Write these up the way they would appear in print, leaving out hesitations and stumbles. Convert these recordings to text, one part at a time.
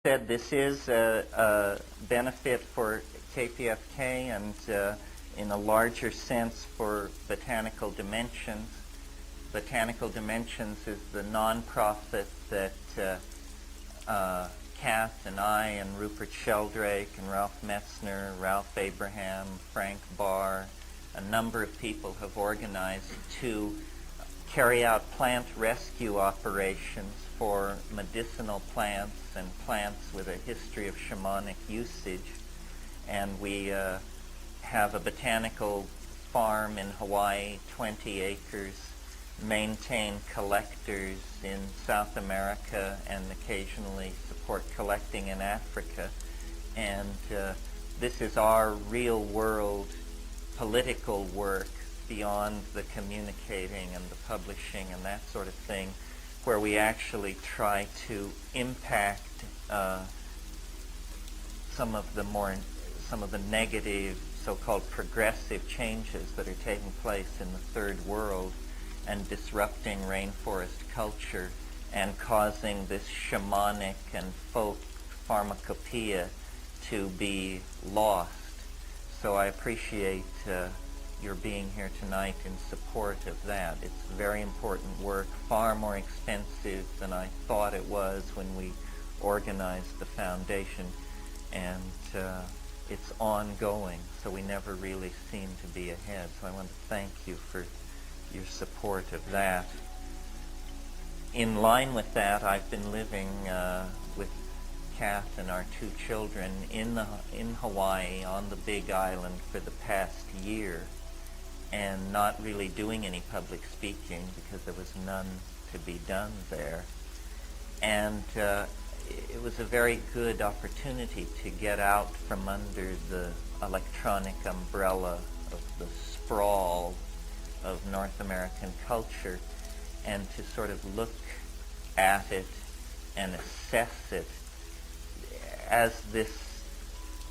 said, this is a benefit for KPFK and in a larger sense for Botanical Dimensions. Botanical Dimensions is the nonprofit that Kath and I and Rupert Sheldrake and Ralph Metzner, Ralph Abraham, Frank Barr, a number of people have organized to carry out plant rescue operations for medicinal plants and plants with a history of shamanic usage. And we have a botanical farm in Hawaii, 20 acres, maintain collectors in South America, and occasionally support collecting in Africa. And this is our real world political work beyond the communicating and the publishing and that sort of thing, where we actually try to impact some of the negative, so-called progressive changes that are taking place in the third world and disrupting rainforest culture and causing this shamanic and folk pharmacopoeia to be lost. So I appreciate your being here tonight in support of that. It's very important work, far more expensive than I thought it was when we organized the foundation, and it's ongoing, so we never really seem to be ahead. So I want to thank you for your support of that. In line with that, I've been living with Kath and our two children in Hawaii on the Big Island for the past year, and not really doing any public speaking because there was none to be done there. And it was a very good opportunity to get out from under the electronic umbrella of the sprawl of North American culture and to sort of look at it and assess it. As this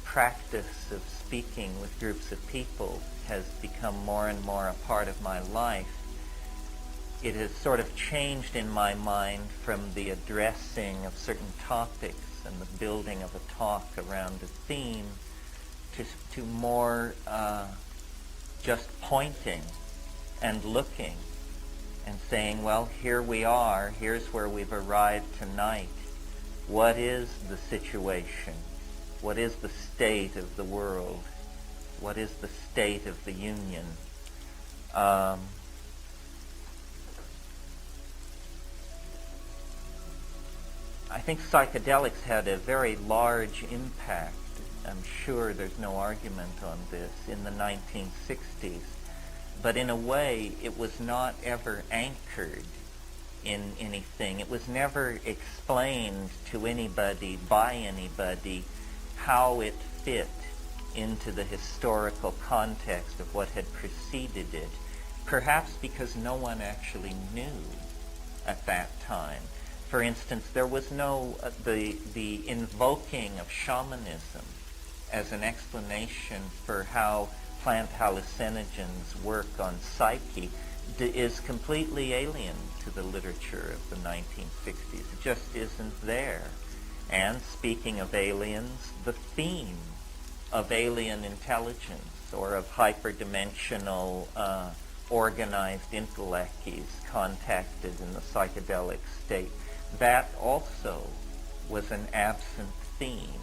practice of speaking with groups of people has become more and more a part of my life, it has sort of changed in my mind from the addressing of certain topics and the building of a talk around a theme to more just pointing and looking and saying, well, here we are, here's where we've arrived tonight. What is the situation? What is the state of the world? What is the state of the union? I think psychedelics had a very large impact. I'm sure there's no argument on this in the 1960s. But in a way, it was not ever anchored in anything. It was never explained to anybody, by anybody, how it fit into the historical context of what had preceded it. Perhaps because no one actually knew at that time. For instance, there was no, the invoking of shamanism as an explanation for how plant hallucinogens work on psyche is completely alien to the literature of the 1960s. It just isn't there. And speaking of aliens, the theme of alien intelligence or of hyperdimensional organized intellects contacted in the psychedelic state, that also was an absent theme.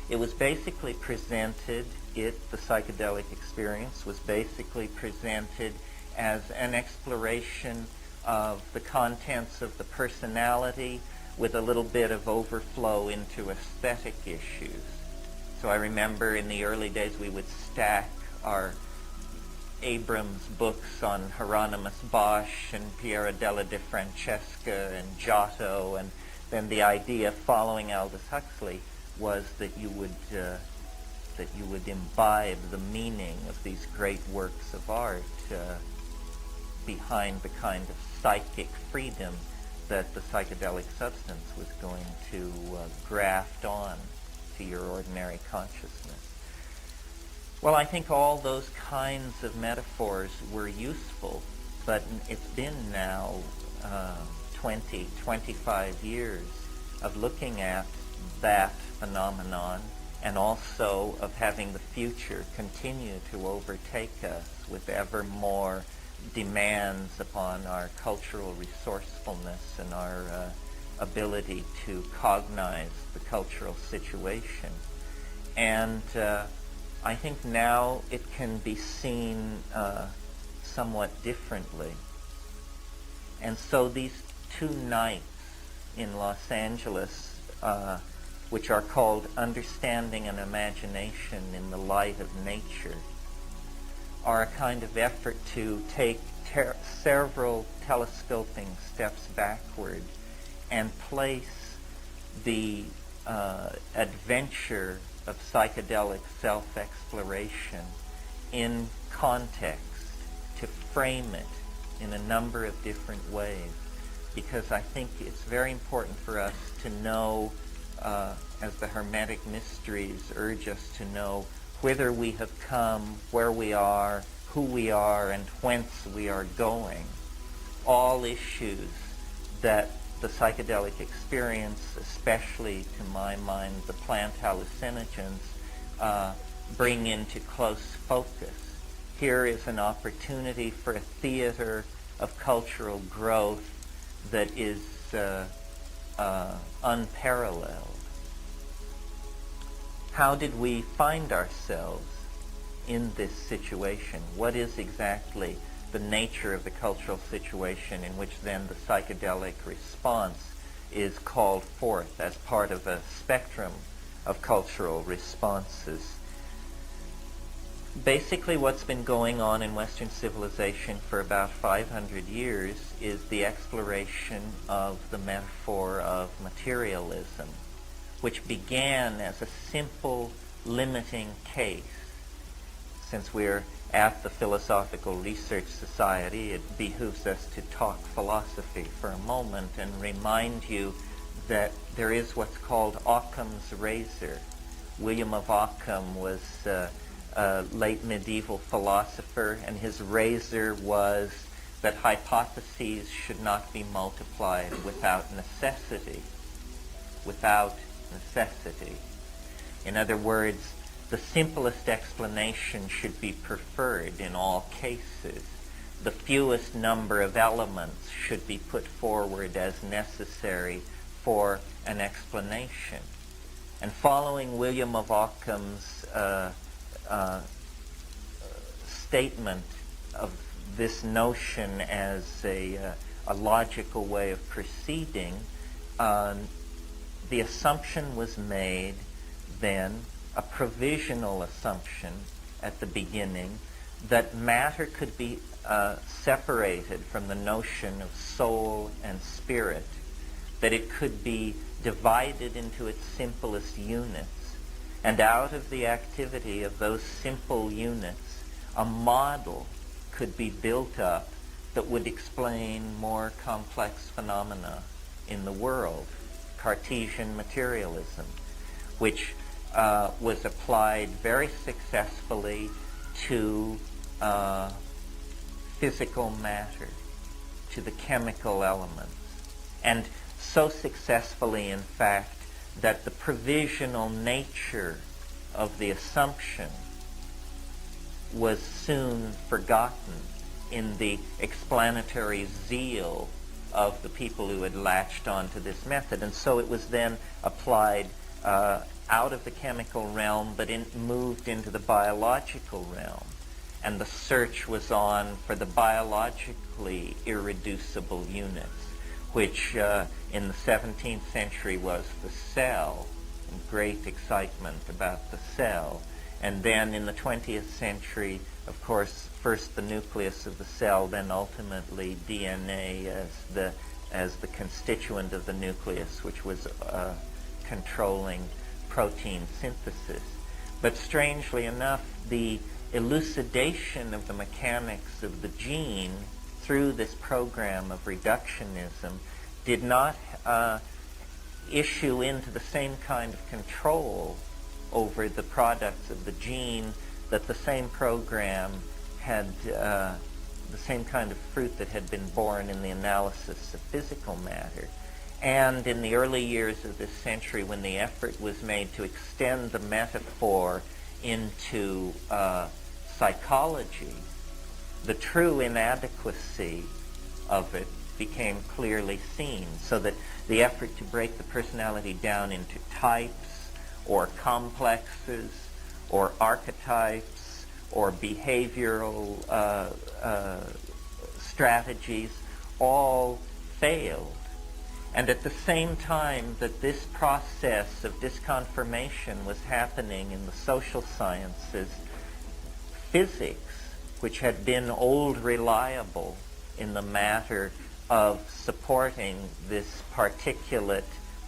It was basically presented, the psychedelic experience was basically presented as an exploration of the contents of the personality with a little bit of overflow into aesthetic issues. So I remember in the early days we would stack our Abrams books on Hieronymus Bosch and Piero della De Francesca and Giotto, and then the idea following Aldous Huxley was that you would imbibe the meaning of these great works of art behind the kind of psychic freedom that the psychedelic substance was going to graft on to your ordinary consciousness. Well, I think all those kinds of metaphors were useful, but it's been now 20, 25 years of looking at that phenomenon, and also of having the future continue to overtake us with ever more demands upon our cultural resourcefulness and our ability to cognize the cultural situation. And I think now it can be seen somewhat differently. And so these 2 nights in Los Angeles, which are called Understanding and Imagination in the Light of Nature, are a kind of effort to take several telescoping steps backward and place the adventure of psychedelic self-exploration in context, to frame it in a number of different ways, because I think it's very important for us to know, as the Hermetic Mysteries urge us to know, whither we have come, where we are, who we are, and whence we are going. All issues that the psychedelic experience, especially to my mind the plant hallucinogens, bring into close focus. Here is an opportunity for a theater of cultural growth that is unparalleled. How did we find ourselves in this situation? What is exactly the nature of the cultural situation in which then the psychedelic response is called forth as part of a spectrum of cultural responses? Basically, what's been going on in Western civilization for about 500 years is the exploration of the metaphor of materialism, which began as a simple limiting case. Since we're at the Philosophical Research Society, it behooves us to talk philosophy for a moment and remind you that there is what's called Occam's razor. William of Occam was a late medieval philosopher, and his razor was that hypotheses should not be multiplied without necessity. Without necessity. In other words, the simplest explanation should be preferred in all cases. The fewest number of elements should be put forward as necessary for an explanation. And following William of Occam's statement of this notion as a logical way of proceeding, the assumption was made then, a provisional assumption at the beginning, that matter could be separated from the notion of soul and spirit, that it could be divided into its simplest units, and out of the activity of those simple units, a model could be built up that would explain more complex phenomena in the world, Cartesian materialism, which was applied very successfully to physical matter, to the chemical elements, and so successfully, in fact, that the provisional nature of the assumption was soon forgotten in the explanatory zeal of the people who had latched onto this method. And so it was then applied out of the chemical realm, but moved into the biological realm. And the search was on for the biologically irreducible units, which in the 17th century was the cell, and great excitement about the cell. And then in the 20th century, of course, first the nucleus of the cell, then ultimately DNA as the constituent of the nucleus, which was controlling protein synthesis. But strangely enough, the elucidation of the mechanics of the gene through this program of reductionism did not issue into the same kind of control over the products of the gene that the same program had, the same kind of fruit that had been born in the analysis of physical matter. And in the early years of this century, when the effort was made to extend the metaphor into psychology, the true inadequacy of it became clearly seen, so that the effort to break the personality down into types or complexes or archetypes or behavioral strategies all failed. And at the same time that this process of disconfirmation was happening in the social sciences, physics, which had been old reliable in the matter of supporting this particulate,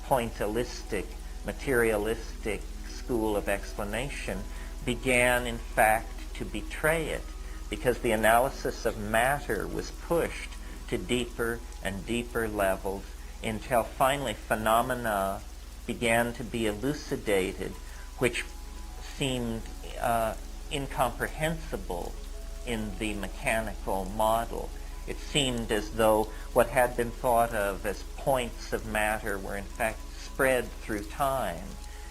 pointillistic, materialistic school of explanation, began in fact to betray it, because the analysis of matter was pushed to deeper and deeper levels until finally phenomena began to be elucidated which seemed incomprehensible in the mechanical model. It seemed as though what had been thought of as points of matter were in fact spread through time,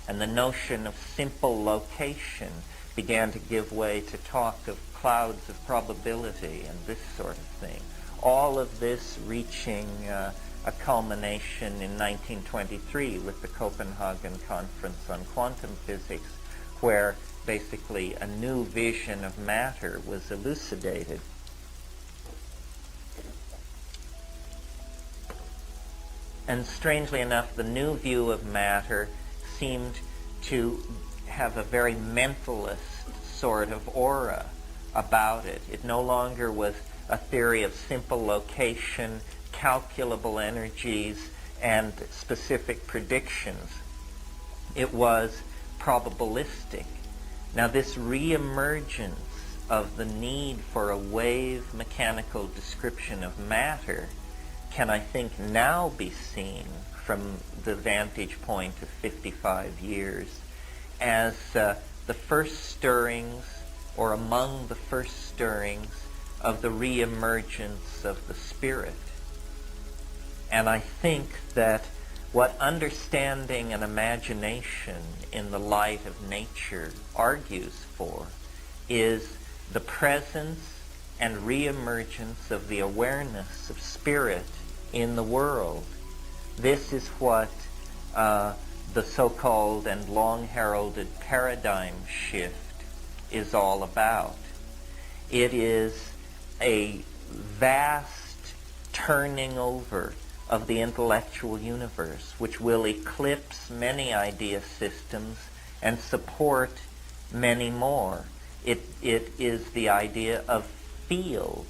and the notion of simple location began to give way to talk of clouds of probability and this sort of thing. All of this reaching a culmination in 1923 with the Copenhagen Conference on Quantum Physics, where basically a new vision of matter was elucidated. And strangely enough, the new view of matter seemed to have a very mentalist sort of aura about it. It no longer was a theory of simple location, calculable energies, and specific predictions. It was probabilistic. Now, this reemergence of the need for a wave mechanical description of matter can, I think, now be seen from the vantage point of 55 years as the first stirrings, or among the first stirrings, of the reemergence of the spirit. And I think that what understanding and imagination in the light of nature argues for is the presence and reemergence of the awareness of spirit in the world. This is what the so-called and long-heralded paradigm shift is all about. It is a vast turning over of the intellectual universe, which will eclipse many idea systems and support many more. It is the idea of fields.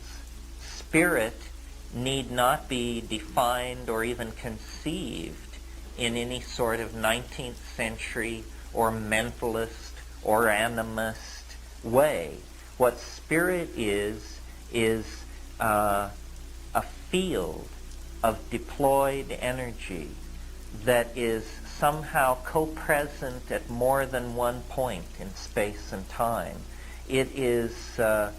Spirit need not be defined or even conceived in any sort of 19th century or mentalist or animist way. What spirit is a field of deployed energy that is somehow co-present at more than one point in space and time. It is the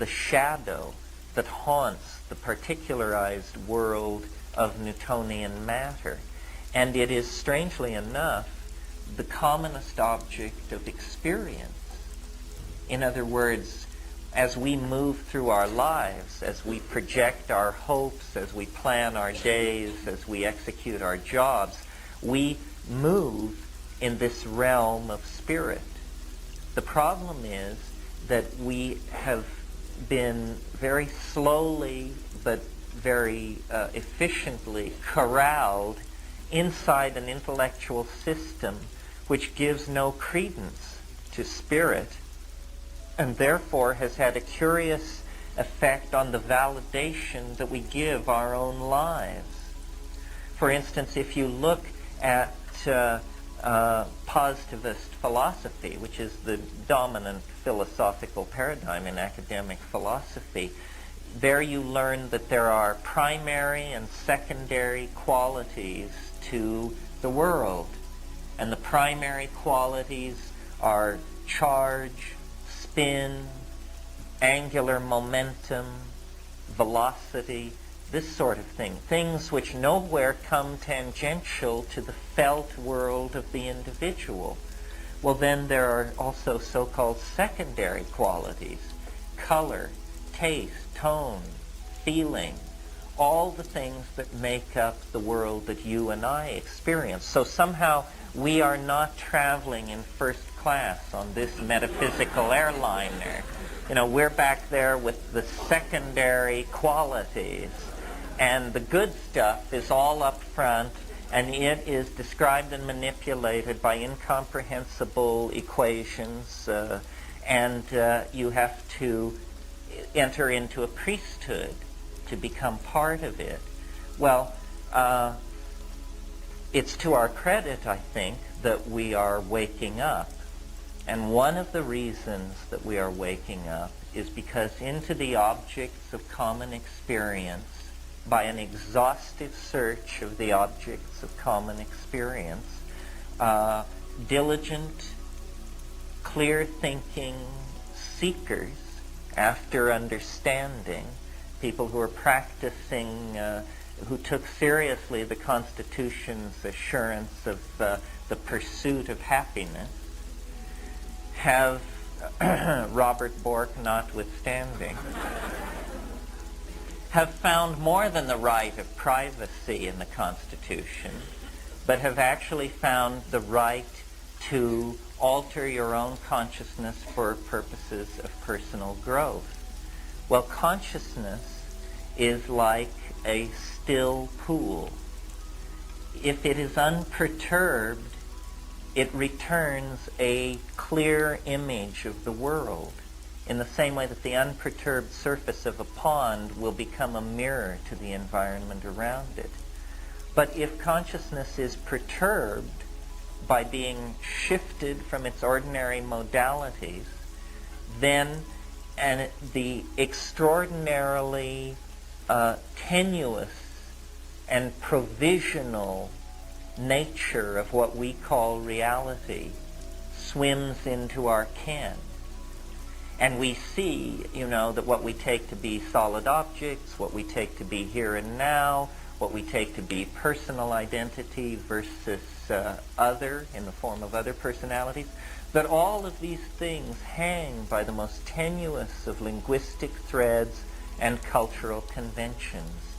shadow that haunts the particularized world of Newtonian matter. And it is, strangely enough, the commonest object of experience. In other words, as we move through our lives, as we project our hopes, as we plan our days, as we execute our jobs, we move in this realm of spirit. The problem is that we have been very slowly but very efficiently corralled inside an intellectual system which gives no credence to spirit, and therefore has had a curious effect on the validation that we give our own lives. For instance, if you look at positivist philosophy, which is the dominant philosophical paradigm in academic philosophy, there you learn that there are primary and secondary qualities to the world. And the primary qualities are charge, spin, angular momentum, velocity, this sort of thing, things which nowhere come tangential to the felt world of the individual. Well, then there are also so-called secondary qualities: color, taste, tone, feeling, all the things that make up the world that you and I experience. So somehow we are not traveling in first class on this metaphysical airliner. You know, we're back there with the secondary qualities, and the good stuff is all up front, and it is described and manipulated by incomprehensible equations, and you have to enter into a priesthood to become part of it. Well, it's to our credit, I think, that we are waking up. And one of the reasons that we are waking up is because into the objects of common experience, by an exhaustive search of the objects of common experience, diligent, clear-thinking seekers after understanding, people who are practicing, who took seriously the Constitution's assurance of the pursuit of happiness, have, Robert Bork notwithstanding, have found more than the right of privacy in the Constitution, but have actually found the right to alter your own consciousness for purposes of personal growth. Well, consciousness is like a still pool. If it is unperturbed, it returns a clear image of the world, in the same way that the unperturbed surface of a pond will become a mirror to the environment around it. But if consciousness is perturbed by being shifted from its ordinary modalities, then the extraordinarily tenuous and provisional nature of what we call reality swims into our ken. And we see, that what we take to be solid objects, what we take to be here and now, what we take to be personal identity versus other, in the form of other personalities, that all of these things hang by the most tenuous of linguistic threads and cultural conventions,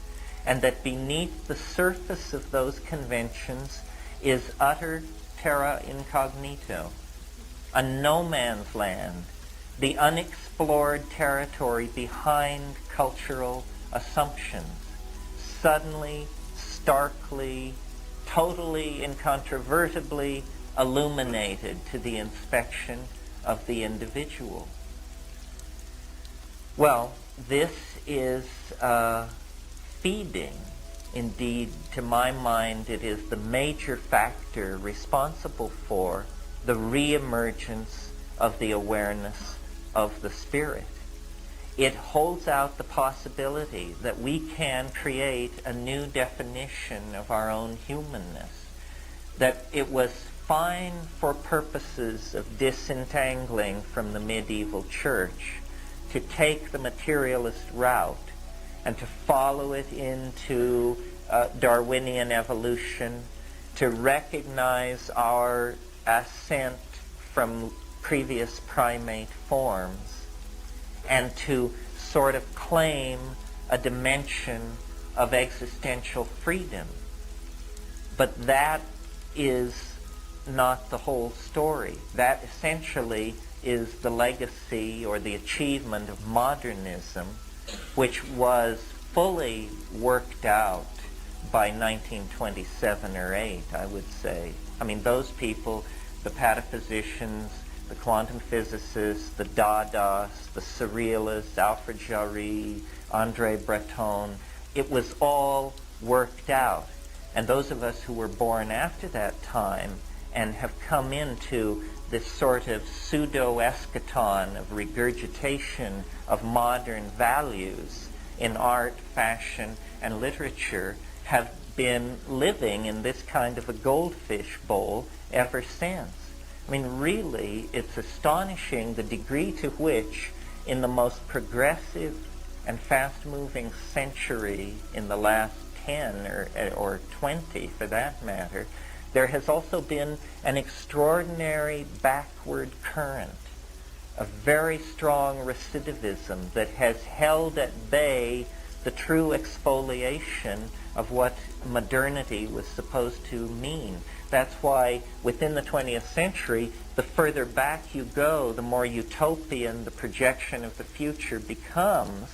and that beneath the surface of those conventions is utter terra incognito, a no man's land, the unexplored territory behind cultural assumptions, suddenly, starkly, totally, incontrovertibly illuminated to the inspection of the individual. Well, this is feeding. Indeed, to my mind, it is the major factor responsible for the reemergence of the awareness of the spirit. It holds out the possibility that we can create a new definition of our own humanness, that it was fine for purposes of disentangling from the medieval church to take the materialist route and to follow it into Darwinian evolution, to recognize our ascent from previous primate forms, and to sort of claim a dimension of existential freedom. But that is not the whole story. That essentially is the legacy or the achievement of modernism, which was fully worked out by 1927 or 8, I would say. I mean, those people, the pataphysicians, the quantum physicists, the Dadaists, the surrealists, Alfred Jarry, André Breton, it was all worked out. And those of us who were born after that time and have come into this sort of pseudo-eschaton of regurgitation of modern values in art, fashion, and literature have been living in this kind of a goldfish bowl ever since. I mean, really, it's astonishing the degree to which, in the most progressive and fast-moving century in the last 10 or 20 for that matter, there has also been an extraordinary backward current, a very strong recidivism that has held at bay the true exfoliation of what modernity was supposed to mean. That's why within the 20th century, the further back you go, the more utopian the projection of the future becomes,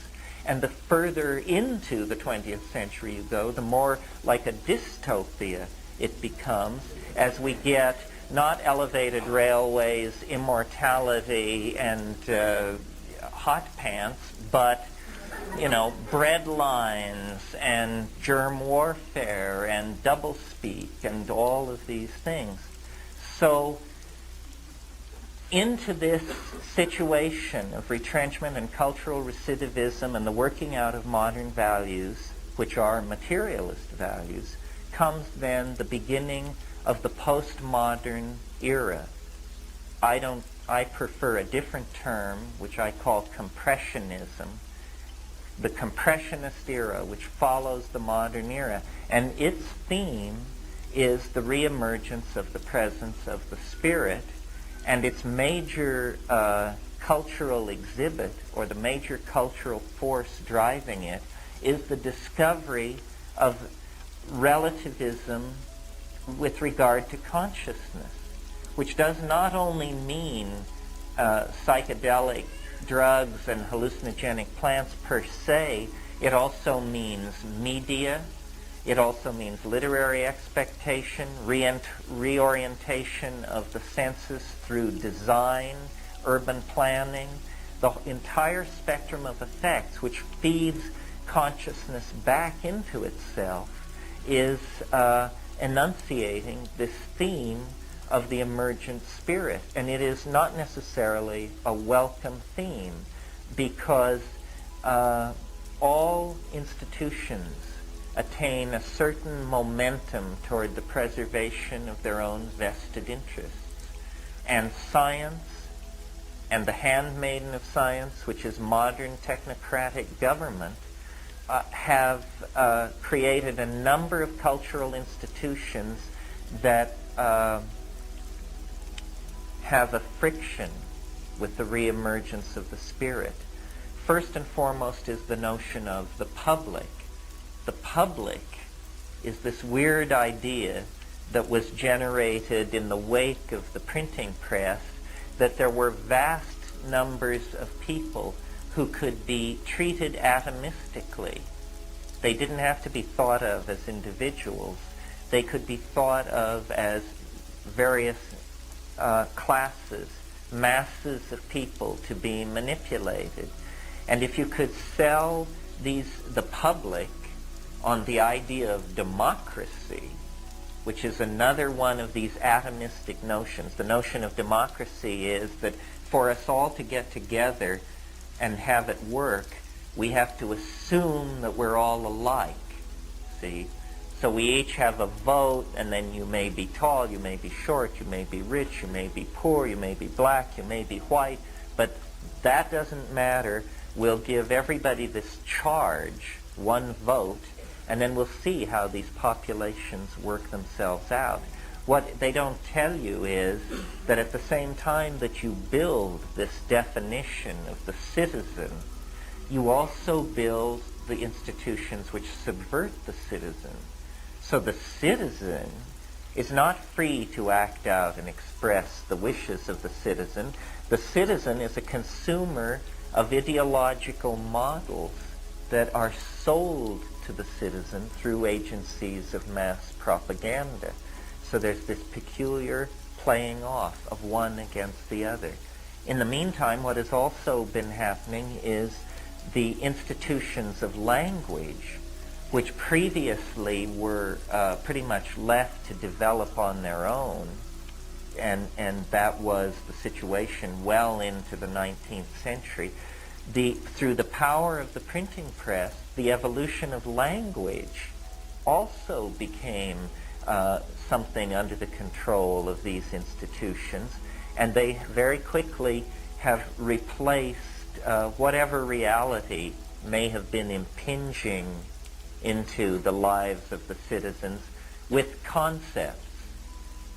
and the further into the 20th century you go, the more like a dystopia it becomes, as we get not elevated railways, immortality, and hot pants, but bread lines and germ warfare and doublespeak and all of these things. So into this situation of retrenchment and cultural recidivism and the working out of modern values, which are materialist values, comes then the beginning of the postmodern era. I prefer a different term, which I call compressionism. The compressionist era, which follows the modern era. And its theme is the reemergence of the presence of the spirit, and its major cultural exhibit, or the major cultural force driving it, is the discovery of relativism with regard to consciousness, which does not only mean psychedelic drugs and hallucinogenic plants per se, it also means media, it also means literary expectation, reorientation of the senses through design, urban planning, the entire spectrum of effects which feeds consciousness back into itself is enunciating this theme of the emergent spirit. And it is not necessarily a welcome theme, because all institutions attain a certain momentum toward the preservation of their own vested interests. And science, and the handmaiden of science, which is modern technocratic government, have created a number of cultural institutions that have a friction with the reemergence of the spirit. First and foremost is the notion of the public. The public is this weird idea that was generated in the wake of the printing press, that there were vast numbers of people who could be treated atomistically. They didn't have to be thought of as individuals. They could be thought of as various classes, masses of people to be manipulated. And if you could sell the public on the idea of democracy, which is another one of these atomistic notions. The notion of democracy is that for us all to get together and have it work, we have to assume that we're all alike, see? So we each have a vote, and then you may be tall, you may be short, you may be rich, you may be poor, you may be black, you may be white, but that doesn't matter. We'll give everybody this charge, one vote, and then we'll see how these populations work themselves out. What they don't tell you is that at the same time that you build this definition of the citizen, you also build the institutions which subvert the citizen. So the citizen is not free to act out and express the wishes of the citizen. The citizen is a consumer of ideological models that are sold to the citizen through agencies of mass propaganda. So there's this peculiar playing off of one against the other. In the meantime, what has also been happening is the institutions of language, which previously were pretty much left to develop on their own, and that was the situation well into the 19th century. Through the power of the printing press, the evolution of language also became something under the control of these institutions, and they very quickly have replaced whatever reality may have been impinging into the lives of the citizens with concepts.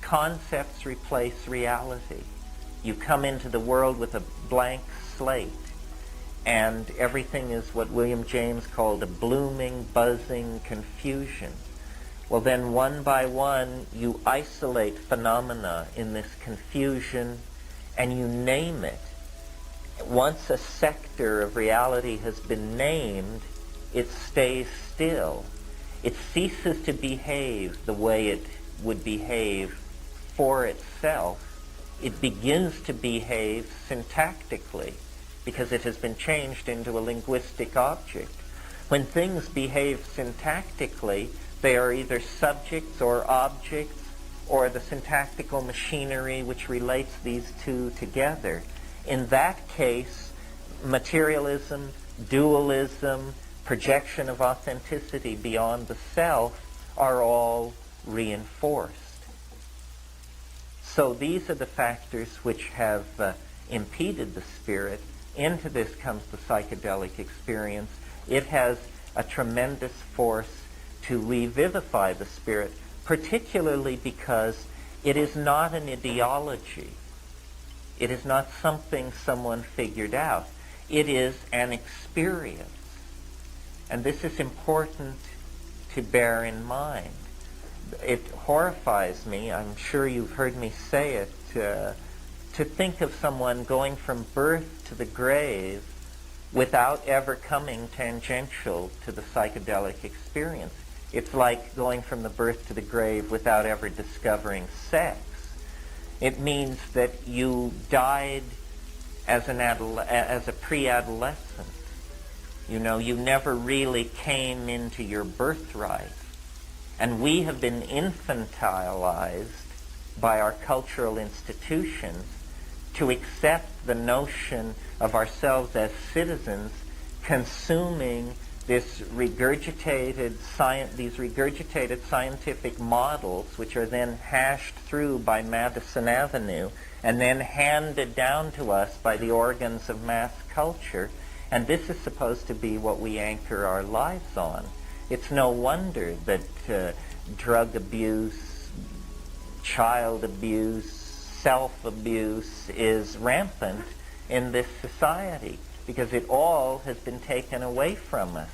Concepts replace reality. You come into the world with a blank slate, and everything is what William James called a blooming, buzzing confusion. Well, then one by one, you isolate phenomena in this confusion, and you name it. Once a sector of reality has been named, it stays still. It ceases to behave the way it would behave for itself. It begins to behave syntactically because it has been changed into a linguistic object. When things behave syntactically, they are either subjects or objects or the syntactical machinery which relates these two together. In that case, materialism, dualism, projection of authenticity beyond the self are all reinforced. So these are the factors which have impeded the spirit. Into this comes the psychedelic experience. It has a tremendous force to revivify the spirit, particularly because it is not an ideology. It is not something someone figured out. It is an experience. And this is important to bear in mind. It horrifies me, I'm sure you've heard me say it, to think of someone going from birth to the grave without ever coming tangential to the psychedelic experience. It's like going from the birth to the grave without ever discovering sex. It means that you died as a pre-adolescent. You know, you never really came into your birthright. And we have been infantilized by our cultural institutions to accept the notion of ourselves as citizens consuming these regurgitated scientific models, which are then hashed through by Madison Avenue and then handed down to us by the organs of mass culture. And this is supposed to be what we anchor our lives on. It's no wonder that drug abuse, child abuse, self-abuse is rampant in this society, because it all has been taken away from us.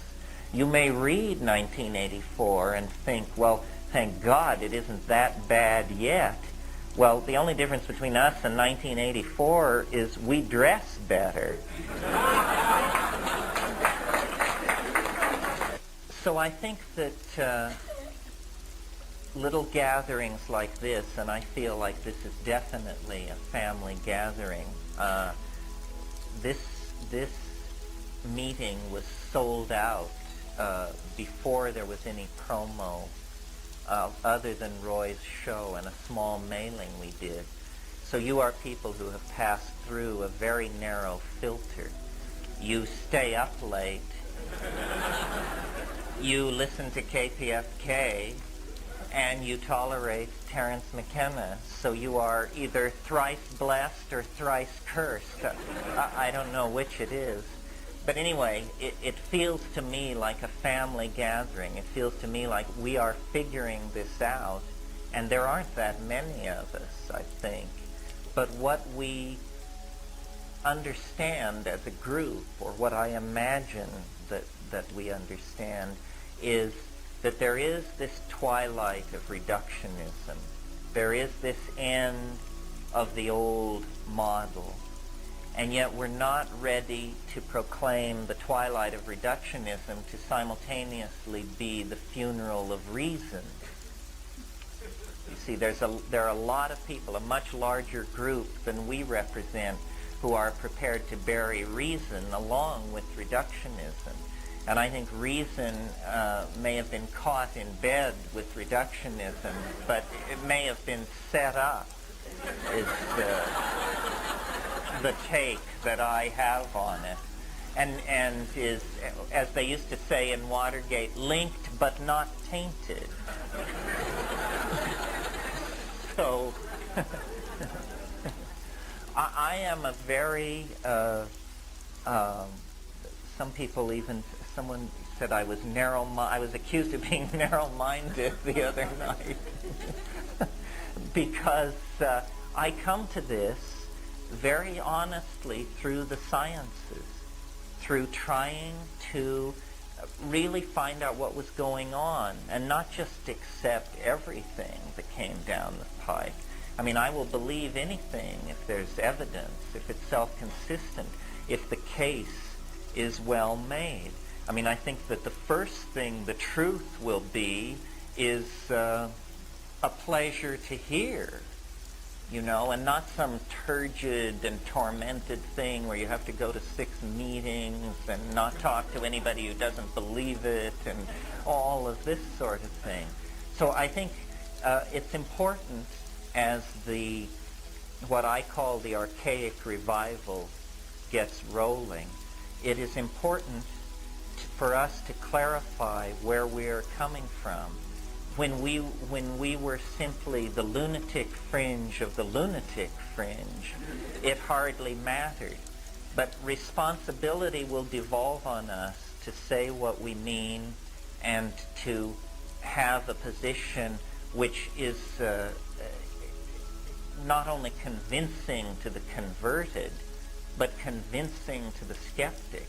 You may read 1984 and think, well, thank God it isn't that bad yet. Well, the only difference between us and 1984 is we dress better. So I think that little gatherings like this, and I feel like this is definitely a family gathering, this meeting was sold out before there was any promo other than Roy's show and a small mailing we did. So you are people who have passed through a very narrow filter. You stay up late. You listen to KPFK, and you tolerate Terence McKenna. So you are either thrice blessed or thrice cursed. I don't know which it is. But anyway, it feels to me like a family gathering. It feels to me like we are figuring this out, and there aren't that many of us, I think. But what we understand as a group, or what I imagine that we understand, is that there is this twilight of reductionism. There is this end of the old model. And yet we're not ready to proclaim the twilight of reductionism to simultaneously be the funeral of reason. You see, there are a lot of people, a much larger group than we represent, who are prepared to bury reason along with reductionism. And I think reason may have been caught in bed with reductionism, but it may have been set up, is the take that I have on it. And is, as they used to say in Watergate, linked but not tainted. So I am a very some people even, someone said I was I was accused of being narrow-minded the other night because I come to this very honestly through the sciences, through trying to really find out what was going on and not just accept everything that came down the pike. I mean, I will believe anything if there's evidence, if it's self-consistent, if the case is well made. I mean, I think that the first thing the truth will be is a pleasure to hear, you know, and not some turgid and tormented thing where you have to go to 6 meetings and not talk to anybody who doesn't believe it and all of this sort of thing. So I think it's important as what I call the archaic revival gets rolling, it is important for us to clarify where we are coming from. When we were simply the lunatic fringe of the lunatic fringe, it hardly mattered. But responsibility will devolve on us to say what we mean and to have a position which is not only convincing to the converted, but convincing to the skeptics.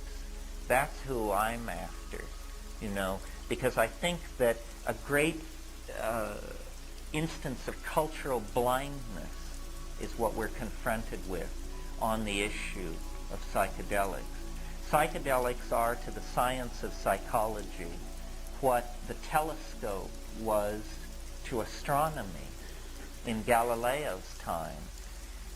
That's who I'm after, you know, because I think that a great instance of cultural blindness is what we're confronted with on the issue of psychedelics. Psychedelics are to the science of psychology what the telescope was to astronomy in Galileo's time.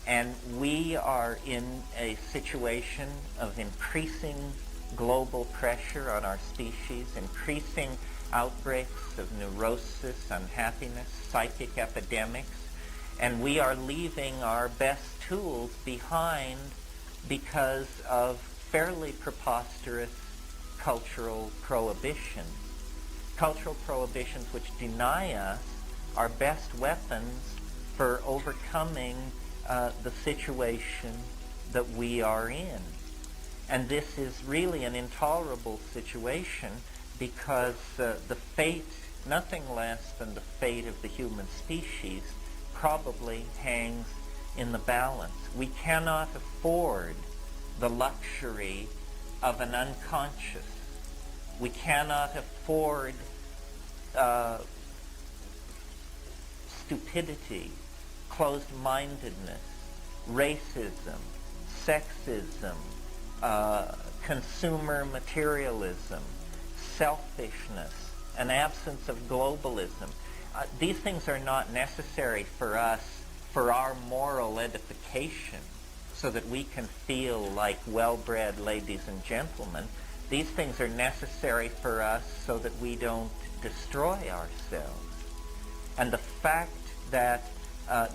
And we are in a situation of increasing global pressure on our species, increasing outbreaks of neurosis, unhappiness, psychic epidemics, and we are leaving our best tools behind because of fairly preposterous cultural prohibitions. Cultural prohibitions which deny us our best weapons for overcoming the situation that we are in. And this is really an intolerable situation because the fate, nothing less than the fate of the human species, probably hangs in the balance. We cannot afford the luxury of an unconscious. We cannot afford stupidity, closed-mindedness, racism, sexism, consumer materialism, selfishness, an absence of globalism. These things are not necessary for us, for our moral edification, so that we can feel like well-bred ladies and gentlemen. These things are necessary for us so that we don't destroy ourselves. And the fact that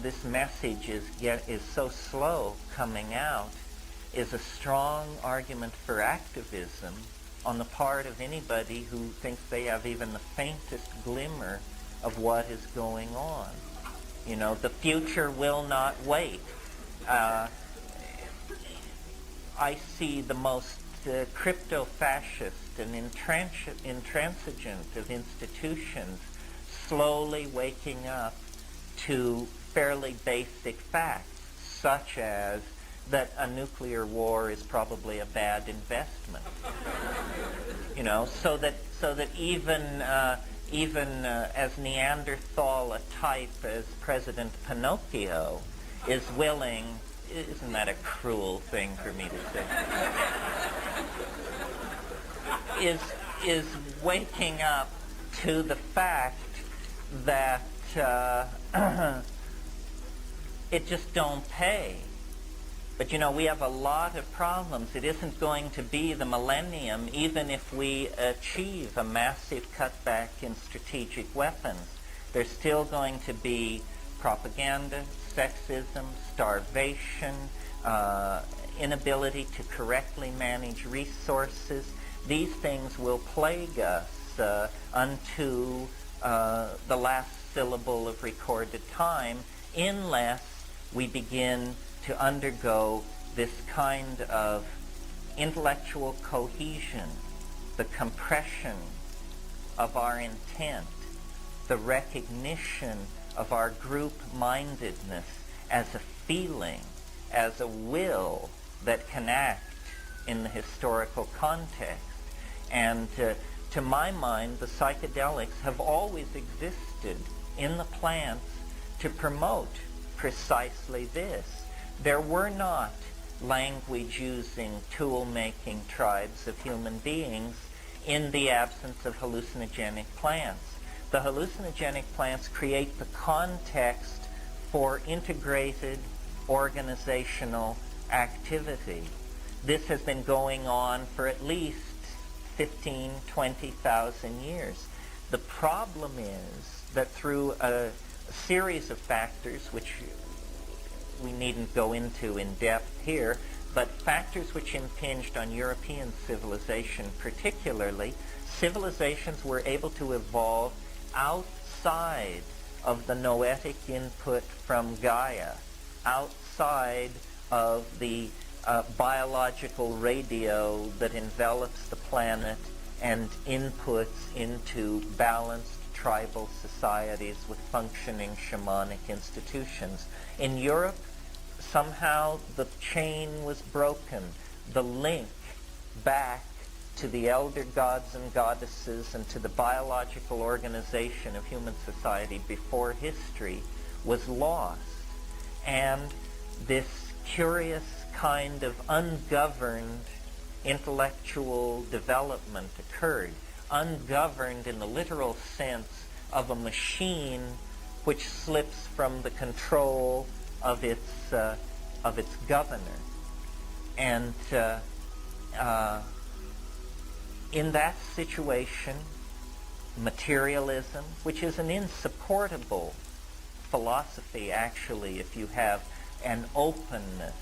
this message is so slow coming out is a strong argument for activism on the part of anybody who thinks they have even the faintest glimmer of what is going on. You know, the future will not wait. I see the most crypto-fascist and intransigent of institutions slowly waking up to fairly basic facts, such as that a nuclear war is probably a bad investment. You know, so that even as Neanderthal a type as President Pinocchio is willing, isn't that a cruel thing for me to say? Is waking up to the fact that it just don't pay. But you know, we have a lot of problems. It isn't going to be the millennium even if we achieve a massive cutback in strategic weapons. There's still going to be propaganda, sexism, starvation, inability to correctly manage resources. These things will plague us unto the last syllable of recorded time, unless we begin to undergo this kind of intellectual cohesion, the compression of our intent, the recognition of our group-mindedness as a feeling, as a will that can act in the historical context. And to my mind, the psychedelics have always existed in the plants to promote precisely this. There were not language-using, tool-making tribes of human beings in the absence of hallucinogenic plants. The hallucinogenic plants create the context for integrated organizational activity. This has been going on for at least 15, 20,000 years. The problem is that through a series of factors, which we needn't go into in depth here, but factors which impinged on European civilization particularly, civilizations were able to evolve outside of the noetic input from Gaia, outside of the biological radio that envelops the planet and inputs into balanced tribal societies with functioning shamanic institutions. In Europe, somehow the chain was broken. The link back to the elder gods and goddesses and to the biological organization of human society before history was lost. And this curious kind of ungoverned intellectual development occurred, ungoverned in the literal sense of a machine which slips from the control of its governor. And in that situation, materialism, which is an insupportable philosophy actually if you have an openness,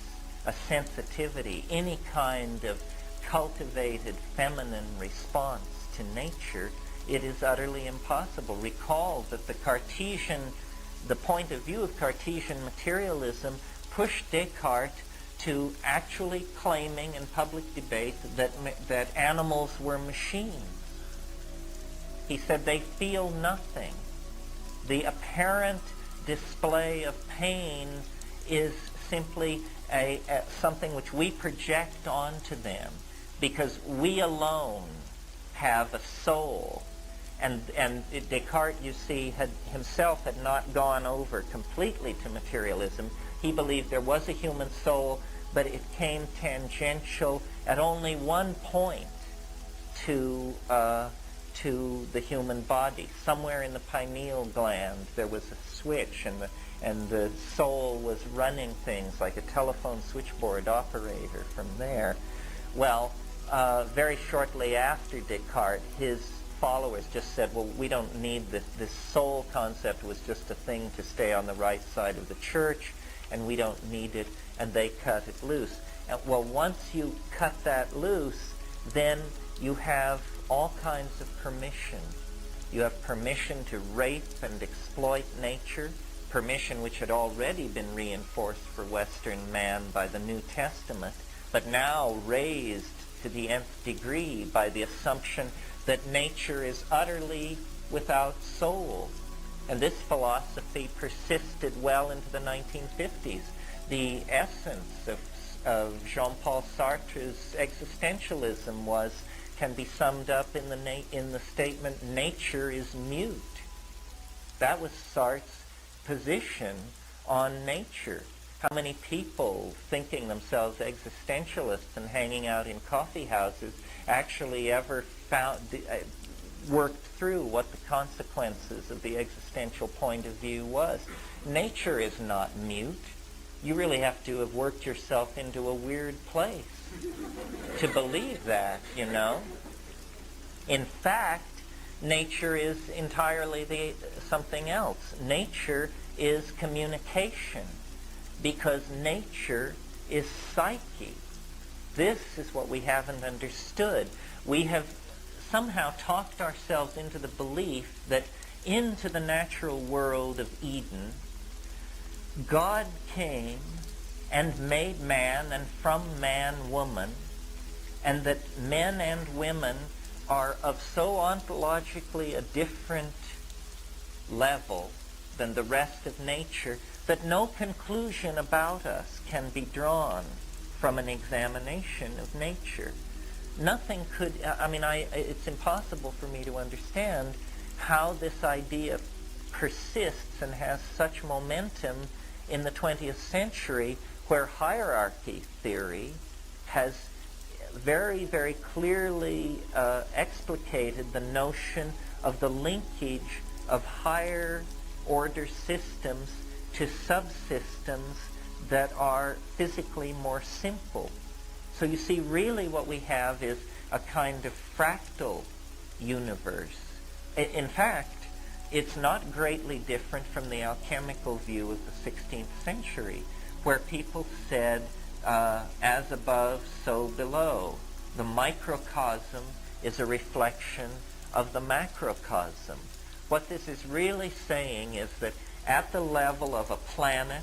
a sensitivity, any kind of cultivated feminine response to nature, it is utterly impossible. Recall that the point of view of Cartesian materialism pushed Descartes to actually claiming in public debate that animals were machines. He said they feel nothing. The apparent display of pain is simply something which we project onto them because we alone have a soul. And Descartes, you see, himself had not gone over completely to materialism. He believed there was a human soul, but it came tangential at only one point to the human body. Somewhere in the pineal gland there was a switch, and the soul was running things like a telephone switchboard operator from there. Well, very shortly after Descartes, his followers just said, well, we don't need this. This soul concept was just a thing to stay on the right side of the church, and we don't need it, and they cut it loose. And, well, once you cut that loose, then you have all kinds of permission. You have permission to rape and exploit nature, permission which had already been reinforced for Western man by the New Testament, but now raised to the nth degree by the assumption that nature is utterly without soul. And this philosophy persisted well into the 1950s. The essence of Jean-Paul Sartre's existentialism can be summed up in the statement, nature is mute. That was Sartre's position on nature. How many people thinking themselves existentialists and hanging out in coffee houses actually ever worked through what the consequences of the existential point of view was? Nature is not mute. You really have to have worked yourself into a weird place to believe that, you know. In fact, nature is entirely something else. Nature is communication, because nature is psyche. This is what we haven't understood. We have somehow talked ourselves into the belief that into the natural world of Eden, God came and made man, and from man woman, and that men and women are of so ontologically a different level than the rest of nature that no conclusion about us can be drawn from an examination of nature. Nothing could, it's impossible for me to understand how this idea persists and has such momentum in the 20th century, where hierarchy theory has very, very clearly explicated the notion of the linkage of higher order systems to subsystems that are physically more simple. So you see, really what we have is a kind of fractal universe. In fact, it's not greatly different from the alchemical view of the 16th century, where people said, as above, so below. The microcosm is a reflection of the macrocosm. What this is really saying is that at the level of a planet,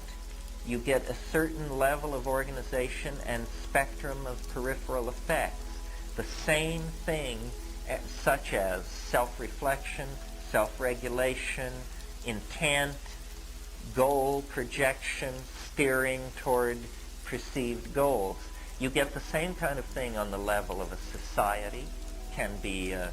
you get a certain level of organization and spectrum of peripheral effects. The same thing, such as self-reflection, self-regulation, intent, goal projection, steering toward perceived goals. You get the same kind of thing on the level of a society, can be a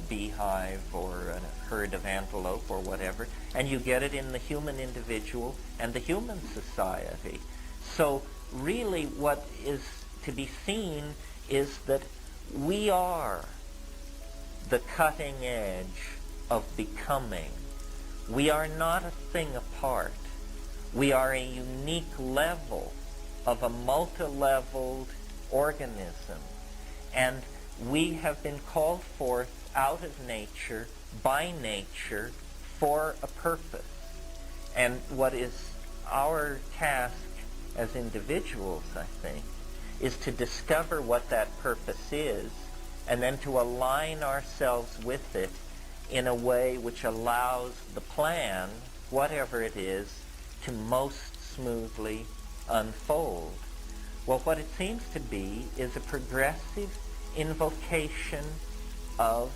beehive or a herd of antelope or whatever, and you get it in the human individual and the human society. So really what is to be seen is that we are the cutting edge of becoming. We are not a thing apart. We are a unique level of a multi-leveled organism. And we have been called forth out of nature, by nature, for a purpose. And what is our task as individuals, I think, is to discover what that purpose is, and then to align ourselves with it in a way which allows the plan, whatever it is, to most smoothly unfold. Well, what it seems to be is a progressive invocation of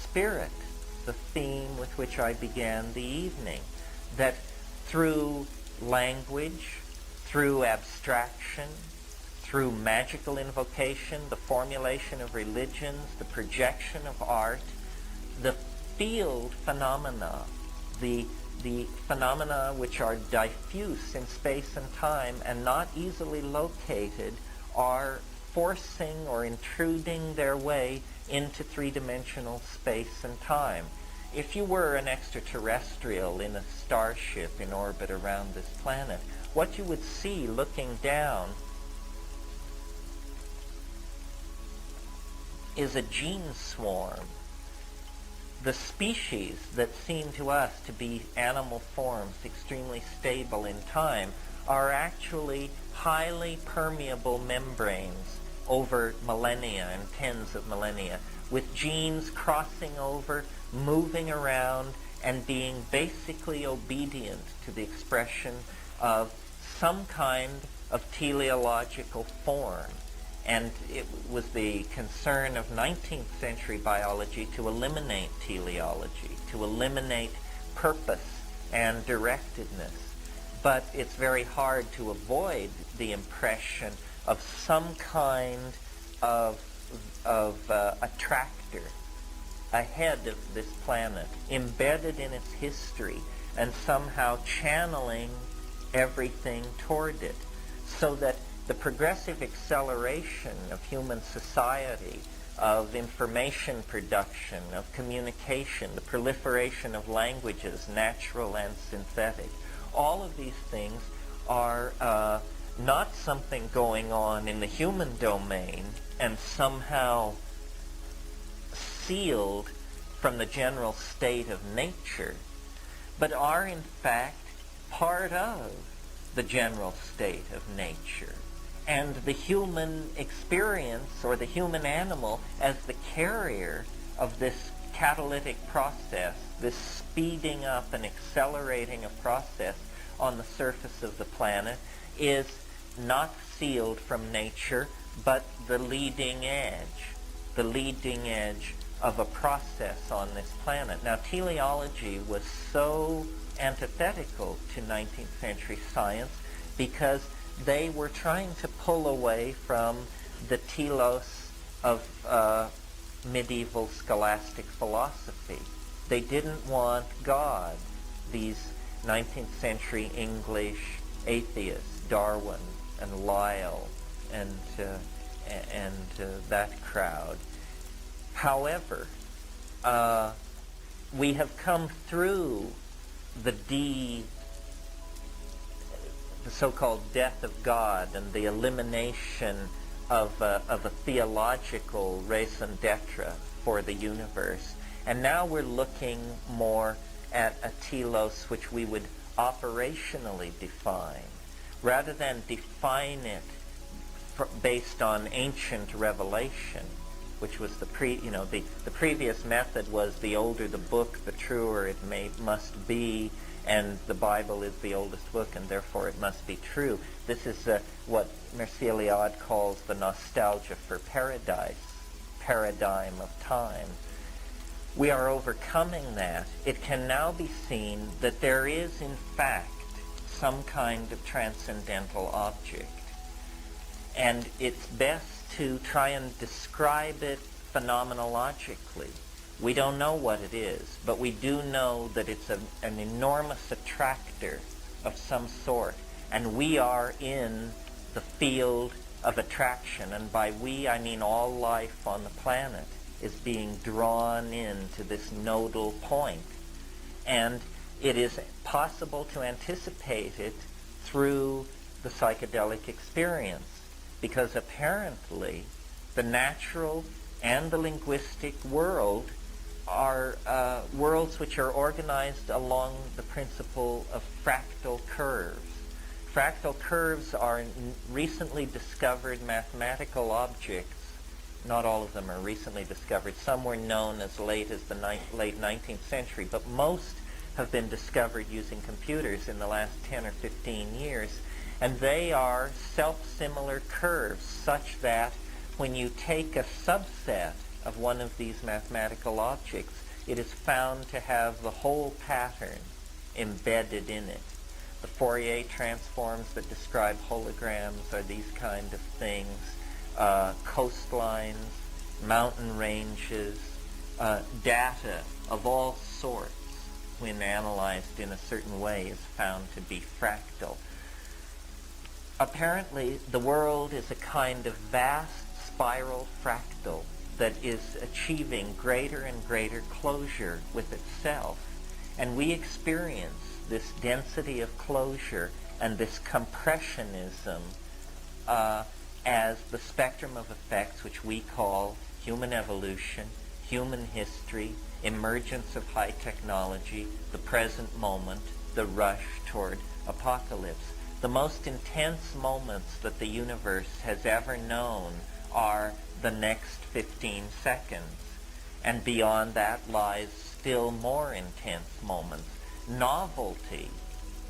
spirit, the theme with which I began the evening, that through language, through abstraction, through magical invocation, the formulation of religions, the projection of art, the field phenomena, the phenomena which are diffuse in space and time and not easily located, are forcing or intruding their way into three-dimensional space and time. If you were an extraterrestrial in a starship in orbit around this planet, what you would see looking down is a gene swarm. The species that seem to us to be animal forms extremely stable in time are actually highly permeable membranes over millennia and tens of millennia, with genes crossing over, moving around, and being basically obedient to the expression of some kind of teleological form. And it was the concern of 19th century biology to eliminate teleology, to eliminate purpose and directedness. But it's very hard to avoid the impression of some kind of attractor ahead of this planet, embedded in its history, and somehow channeling everything toward it, so that the progressive acceleration of human society, of information production, of communication, the proliferation of languages, natural and synthetic, all of these things are not something going on in the human domain and somehow sealed from the general state of nature, but are in fact part of the general state of nature. And the human experience, or the human animal, as the carrier of this catalytic process, this speeding up and accelerating a process on the surface of the planet, is not sealed from nature, but the leading edge of a process on this planet. Now, teleology was so antithetical to 19th century science because they were trying to pull away from the telos of medieval scholastic philosophy. They didn't want God. These 19th century English atheists, Darwin and Lyell and that crowd. However, we have come through the so-called death of God and the elimination of a theological raison d'etre for the universe. And now we're looking more at a telos which we would operationally define, rather than define it based on ancient revelation, which was the previous method was the older the book, the truer it must be, and the Bible is the oldest book, and therefore it must be true. This is what Mircea Eliade calls the nostalgia for paradise, paradigm of time. We are overcoming that. It can now be seen that there is, in fact, some kind of transcendental object. And it's best to try and describe it phenomenologically. We don't know what it is, but we do know that it's an enormous attractor of some sort. And we are in the field of attraction. And by we, I mean all life on the planet is being drawn into this nodal point. And it is possible to anticipate it through the psychedelic experience, because apparently the natural and the linguistic world are worlds which are organized along the principle of fractal curves. Fractal curves are recently discovered mathematical objects. Not all of them are recently discovered. Some were known as late as the late 19th century, but most have been discovered using computers in the last 10 or 15 years. And they are self-similar curves, such that when you take a subset of one of these mathematical objects, it is found to have the whole pattern embedded in it. The Fourier transforms that describe holograms are these kind of things. Coastlines, mountain ranges, data of all sorts, when analyzed in a certain way, is found to be fractal. Apparently, the world is a kind of vast spiral fractal that is achieving greater and greater closure with itself. And we experience this density of closure and this compressionism as the spectrum of effects which we call human evolution, human history, emergence of high technology, the present moment, the rush toward apocalypse. The most intense moments that the universe has ever known are the next 15 seconds. And beyond that lies still more intense moments. Novelty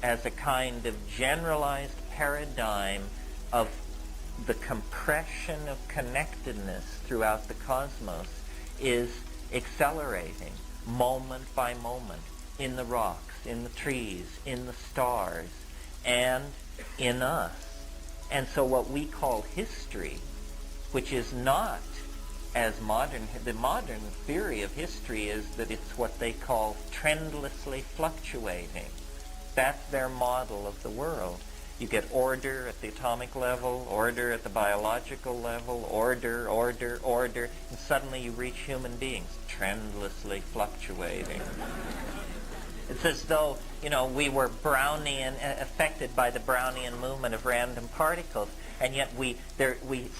as a kind of generalized paradigm of the compression of connectedness throughout the cosmos is accelerating moment by moment in the rocks, in the trees, in the stars, and in us. And so what we call history, which is not as modern, the modern theory of history is that it's what they call trendlessly fluctuating. That's their model of the world. You get order at the atomic level, order at the biological level, order, and suddenly you reach human beings, trendlessly fluctuating. It's as though, we were Brownian, affected by the Brownian movement of random particles, and yet we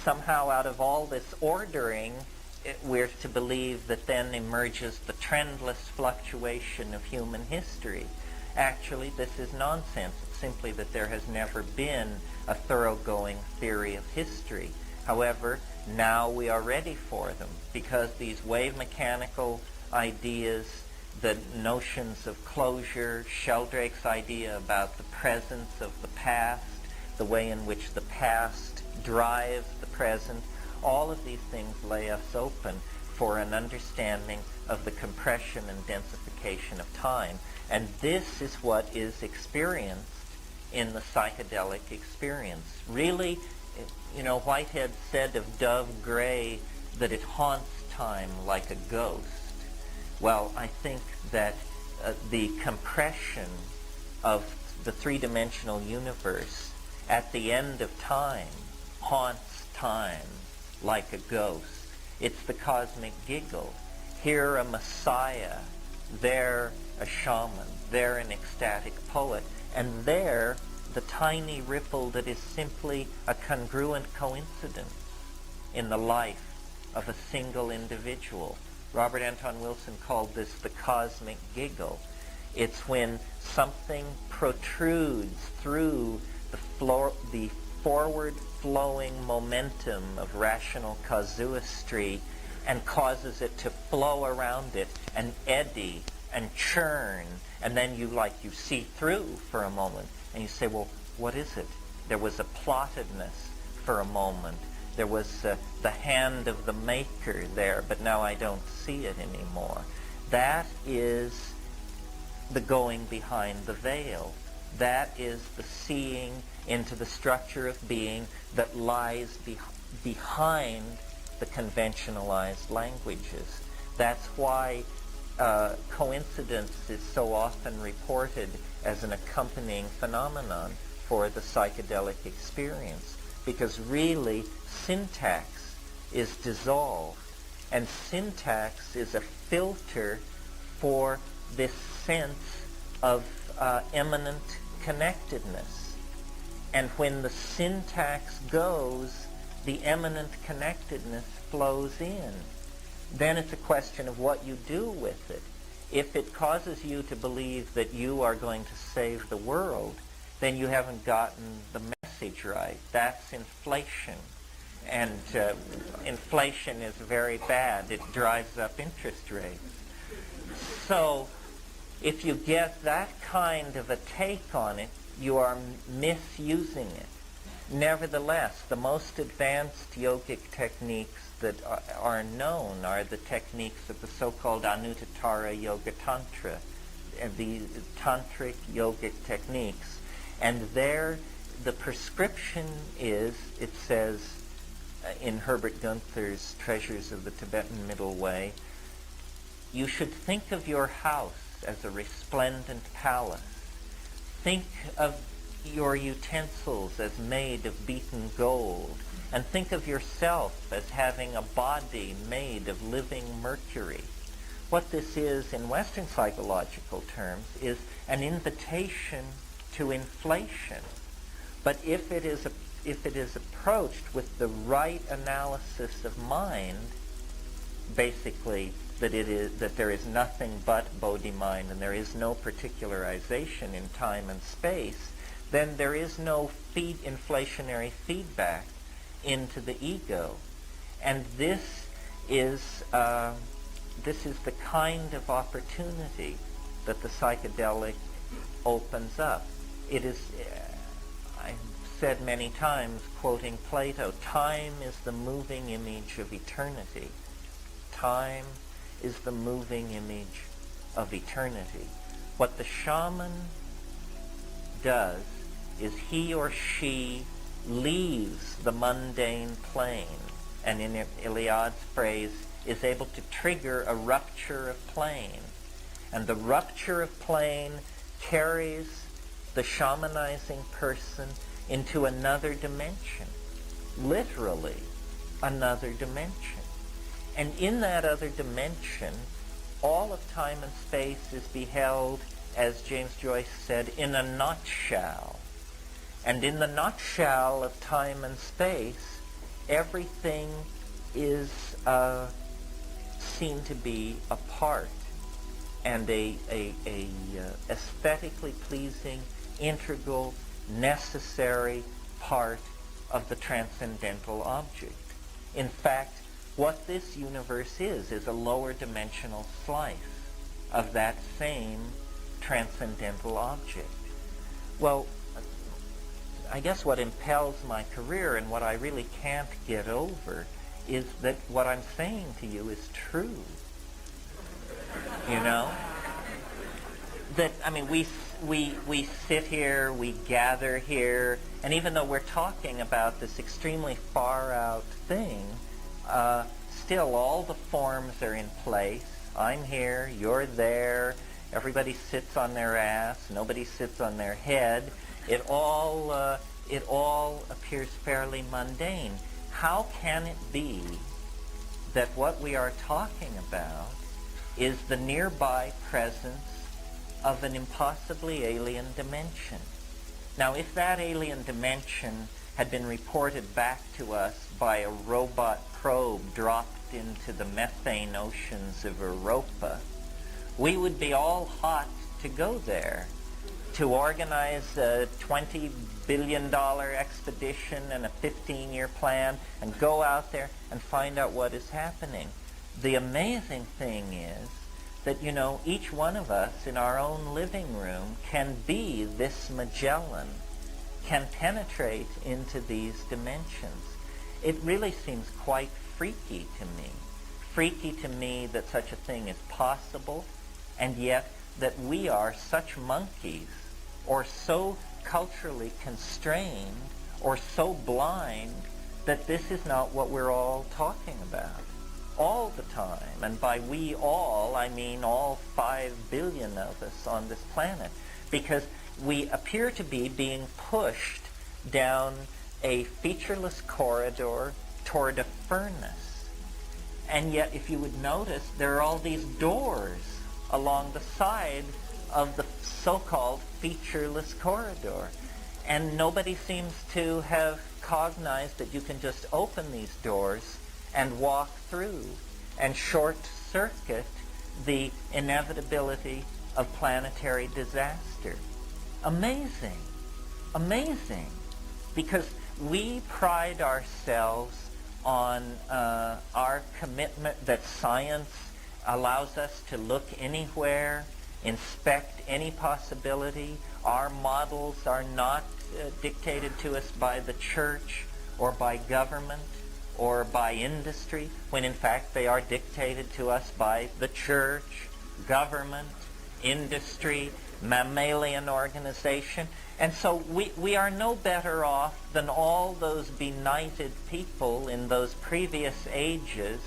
somehow, out of all this ordering, we're to believe that then emerges the trendless fluctuation of human history. Actually, this is nonsense. It's simply that there has never been a thoroughgoing theory of history. However, now we are ready for them, because these wave mechanical ideas, the notions of closure, Sheldrake's idea about the presence of the past, the way in which the past drives the present. All of these things lay us open for an understanding of the compression and densification of time. And this is what is experienced in the psychedelic experience. Really, Whitehead said of Dove Gray that it haunts time like a ghost. Well, I think that the compression of the three-dimensional universe at the end of time haunts time like a ghost. It's the cosmic giggle. Here a messiah, there a shaman, there an ecstatic poet, and there the tiny ripple that is simply a congruent coincidence in the life of a single individual. Robert Anton Wilson called this the cosmic giggle. It's when something protrudes through the forward-flowing momentum of rational casuistry and causes it to flow around it and eddy and churn, and then you see through for a moment, and you say, well, what is it? There was a plottedness for a moment. There was the hand of the maker there, but now I don't see it anymore. That is the going behind the veil. That is the seeing into the structure of being that lies behind the conventionalized languages. That's why coincidence is so often reported as an accompanying phenomenon for the psychedelic experience, because really syntax is dissolved, and syntax is a filter for this sense of eminent connectedness. And when the syntax goes, the eminent connectedness flows in. Then it's a question of what you do with it. If it causes you to believe that you are going to save the world, then you haven't gotten the message right. That's inflation. And inflation is very bad. It drives up interest rates. So if you get that kind of a take on it, you are misusing it. Nevertheless, the most advanced yogic techniques that are known are the techniques of the so-called Anuttara Yoga Tantra, the tantric yogic techniques. And there, the prescription is, it says in Herbert Gunther's Treasures of the Tibetan Middle Way, you should think of your house as a resplendent palace. Think of your utensils as made of beaten gold, and think of yourself as having a body made of living mercury. What this is in Western psychological terms is an invitation to inflation. But if it is approached with the right analysis of mind, basically that there is nothing but Bodhi mind and there is no particularization in time and space, then there is no inflationary feedback into the ego. And this is the kind of opportunity that the psychedelic opens up. It is, I've said many times, quoting Plato, time is the moving image of eternity. Time is the moving image of eternity. What the shaman does is he or she leaves the mundane plane, and in Iliad's phrase, is able to trigger a rupture of plane. And the rupture of plane carries the shamanizing person into another dimension, literally another dimension. And in that other dimension, all of time and space is beheld, as James Joyce said, in a nutshell. And in the nutshell of time and space, everything is seen to be a part and a aesthetically pleasing, integral, necessary part of the transcendental object. In fact, what this universe is a lower dimensional slice of that same transcendental object. Well, I guess what impels my career and what I really can't get over is that what I'm saying to you is true. You know? That, I mean, we sit here, we gather here, and even though we're talking about this extremely far out thing, still all the forms are in place. I'm here, you're there, everybody sits on their ass, nobody sits on their head. It all appears fairly mundane. How can it be that what we are talking about is the nearby presence of an impossibly alien dimension? Now, if that alien dimension had been reported back to us by a robot probe dropped into the methane oceans of Europa, we would be all hot to go there, to organize a $20 billion expedition and a 15-year plan and go out there and find out what is happening. The amazing thing is that, you know, each one of us in our own living room can be this Magellan, can penetrate into these dimensions. It really seems quite freaky to me. Freaky to me that such a thing is possible, and yet that we are such monkeys, or so culturally constrained, or so blind, that this is not what we're all talking about all the time. And by we all, I mean all 5 billion of us on this planet, because we appear to be being pushed down a featureless corridor toward a furnace. And yet, if you would notice, there are all these doors along the side of the so-called featureless corridor. And nobody seems to have cognized that you can just open these doors and walk through and short-circuit the inevitability of planetary disaster. Amazing. Amazing. Because we pride ourselves on our commitment that science allows us to look anywhere, inspect any possibility. Our models are not dictated to us by the church or by government or by industry, when in fact they are dictated to us by the church, government, industry, mammalian organization. And so we are no better off than all those benighted people in those previous ages,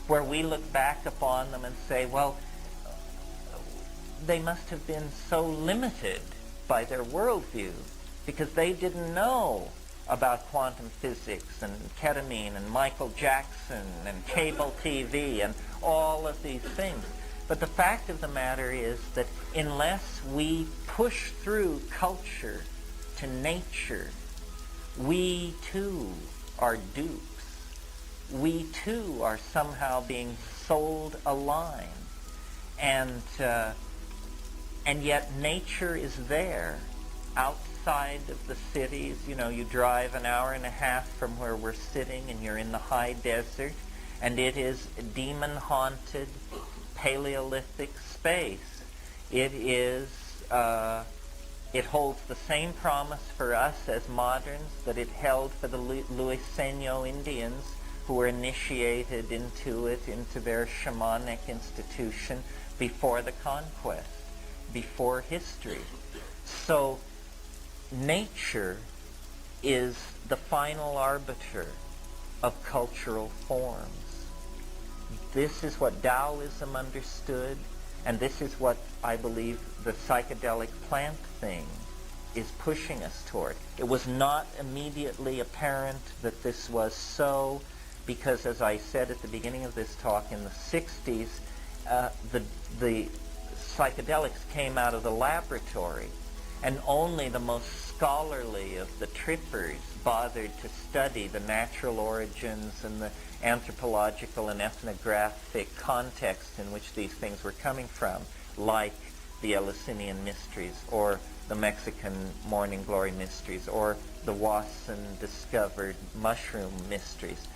where we look back upon them and say, well, they must have been so limited by their worldview because they didn't know about quantum physics and ketamine and Michael Jackson and cable TV and all of these things. But the fact of the matter is that unless we push through culture to nature, we too are dupes. We too are somehow being sold a line. And yet nature is there, outside of the cities. You know, you drive an hour and a half from where we're sitting and you're in the high desert, and it is demon-haunted Paleolithic space. It is, it holds the same promise for us as moderns that it held for the Luiseno Indians, who were initiated into it, into their shamanic institution before the conquest, before history. So nature is the final arbiter of cultural forms. This is what Taoism understood, and this is what I believe the psychedelic plant thing is pushing us toward. It was not immediately apparent that this was so, because as I said at the beginning of this talk, in the 60s, the psychedelics came out of the laboratory, and only the most scholarly of the trippers bothered to study the natural origins and the anthropological and ethnographic context in which these things were coming from, like the Eleusinian mysteries or the Mexican morning glory mysteries or the Wasson discovered mushroom mysteries.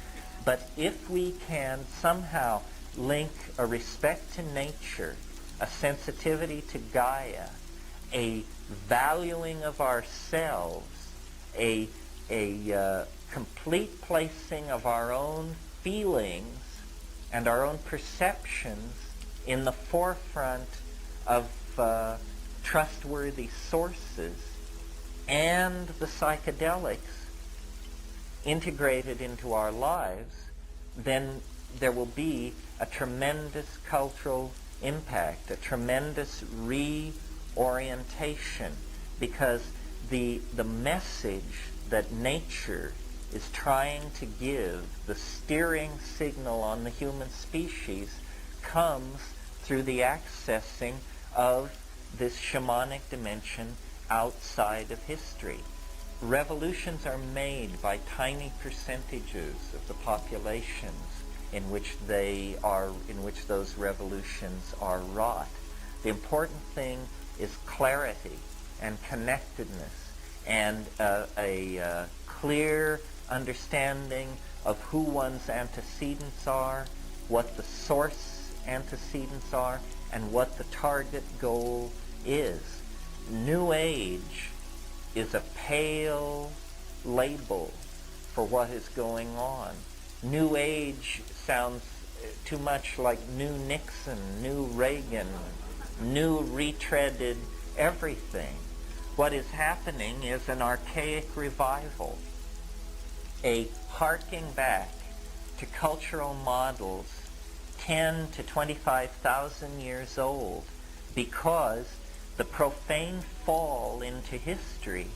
But if we can somehow link a respect to nature, a sensitivity to Gaia, a valuing of ourselves, a complete placing of our own feelings and our own perceptions in the forefront of trustworthy sources, and the psychedelics integrated into our lives, then there will be a tremendous cultural impact, a tremendous reorientation, because the message that nature is trying to give, the steering signal on the human species, comes through the accessing of this shamanic dimension outside of history. Revolutions are made by tiny percentages of the populations in which those revolutions are wrought. The important thing is clarity and connectedness, and a clear understanding of who one's antecedents are, what the source antecedents are, and what the target goal is. New Age is a pale label for what is going on. New Age sounds too much like new Nixon, new Reagan, new retreaded everything. What is happening is an archaic revival, a harking back to cultural models 10 to 25,000 years old, because the profane fall into history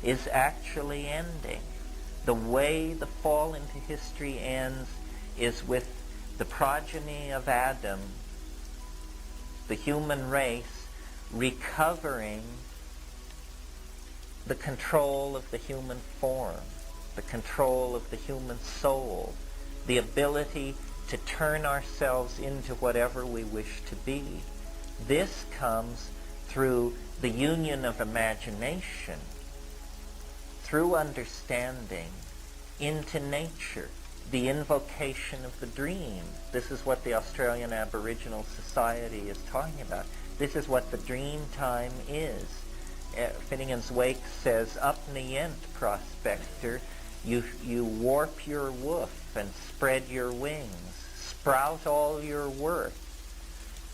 is actually ending. The way the fall into history ends is with the progeny of Adam, the human race, recovering the control of the human form, the control of the human soul, the ability to turn ourselves into whatever we wish to be. This comes through the union of imagination, through understanding, into nature, the invocation of the dream. This is what the Australian Aboriginal Society is talking about. This is what the dream time is. Finnegan's Wake says, up nient, prospector, you warp your woof and spread your wings, sprout all your worth.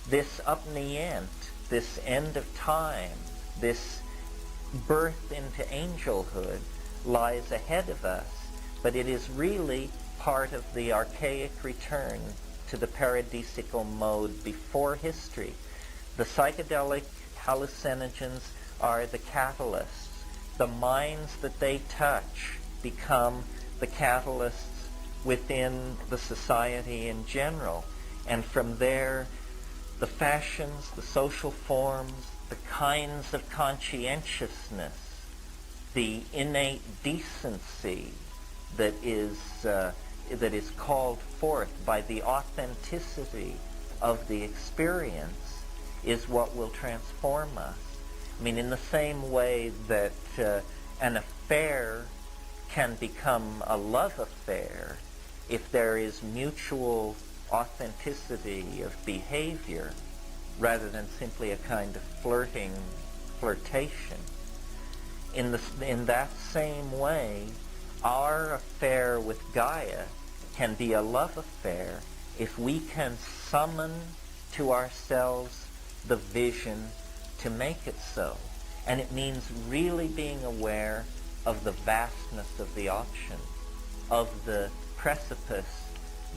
This up nient, this end of time, this birth into angelhood lies ahead of us, but it is really part of the archaic return to the paradisical mode before history. The psychedelic hallucinogens are the catalysts. The minds that they touch become the catalysts within the society in general. And from there, the fashions, the social forms, the kinds of conscientiousness, the innate decency that is called forth by the authenticity of the experience is what will transform us. I mean, in the same way that an affair can become a love affair if there is mutual authenticity of behavior rather than simply a kind of flirtation. In that same way, our affair with Gaia can be a love affair if we can summon to ourselves the vision to make it so. And it means really being aware of the vastness of the option, of the precipice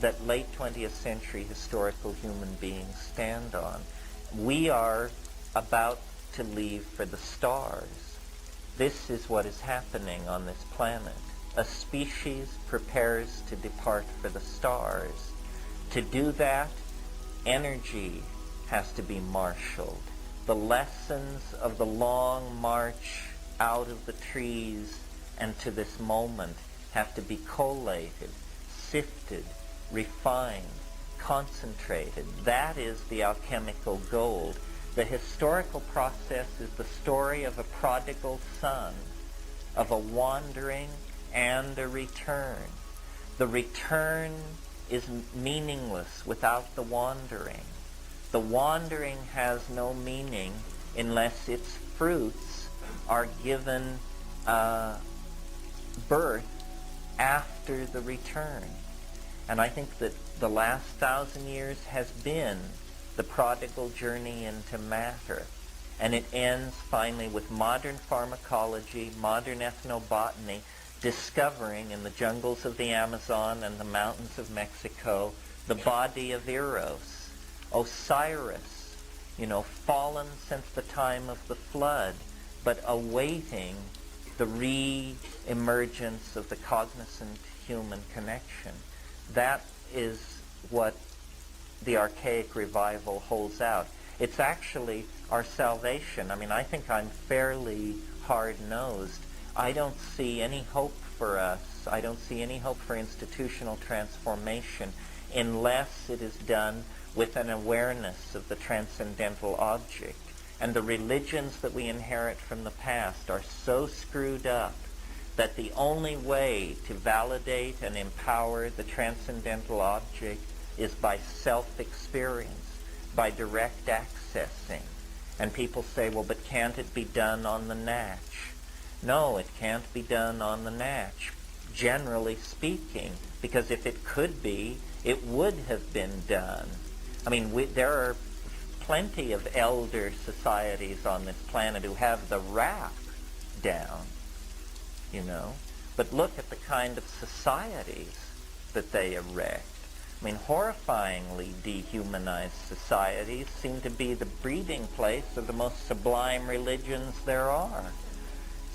that late 20th century historical human beings stand on. We are about to leave for the stars. This is what is happening on this planet. A species prepares to depart for the stars. To do that, energy has to be marshaled. The lessons of the long march out of the trees and to this moment have to be collated, sifted, refined, concentrated. That is the alchemical gold. The historical process is the story of a prodigal son, of a wandering and a return. The return is meaningless without the wandering. The wandering has no meaning unless its fruits are given birth after the return. And I think that the last 1,000 years has been the prodigal journey into matter. And it ends finally with modern pharmacology, modern ethnobotany, discovering in the jungles of the Amazon and the mountains of Mexico the body of Eros, Osiris, fallen since the time of the flood, but awaiting the re-emergence of the cognizant human connection. That is what the archaic revival holds out. It's actually our salvation. I mean, I think I'm fairly hard-nosed. I don't see any hope for us. I don't see any hope for institutional transformation unless it is done with an awareness of the transcendental object. And the religions that we inherit from the past are so screwed up that the only way to validate and empower the transcendental object is by self-experience, by direct accessing. And people say, well, but can't it be done on the natch? No, it can't be done on the natch, generally speaking, because if it could be, it would have been done. I mean, there are plenty of elder societies on this planet who have the rap down, But look at the kind of societies that they erect. I mean, horrifyingly dehumanized societies seem to be the breeding place of the most sublime religions there are.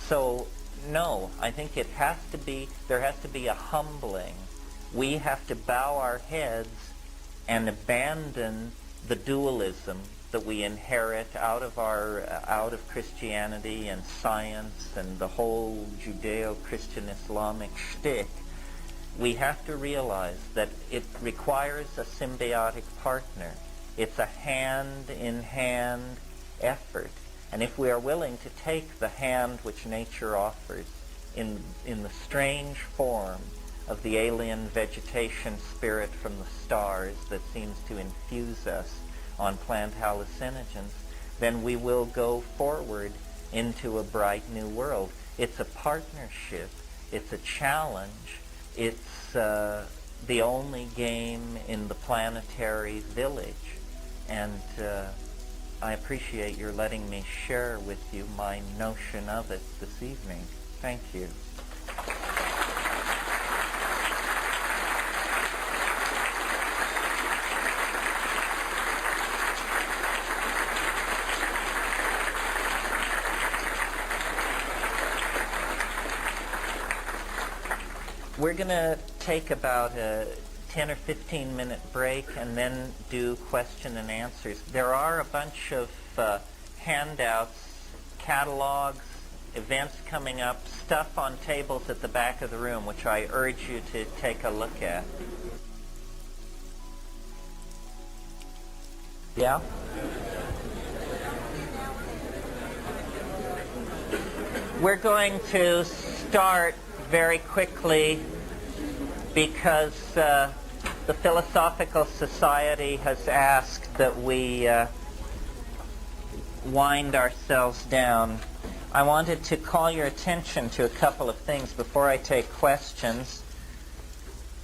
So, no, I think there has to be a humbling. We have to bow our heads and abandon the dualism that we inherit out of Christianity and science and the whole Judeo-Christian Islamic shtick. We have to realize that it requires a symbiotic partner. It's a hand-in-hand effort. And if we are willing to take the hand which nature offers in the strange form of the alien vegetation spirit from the stars that seems to infuse us on plant hallucinogens, then we will go forward into a bright new world. It's a partnership. It's a challenge. It's the only game in the planetary village. And I appreciate your letting me share with you my notion of it this evening. Thank you. We're going to take about a 10 or 15 minute break and then do question and answers. There are a bunch of handouts, catalogs, events coming up, stuff on tables at the back of the room, which I urge you to take a look at. Yeah? We're going to start very quickly because the Philosophical Society has asked that we wind ourselves down. I wanted to call your attention to a couple of things before I take questions.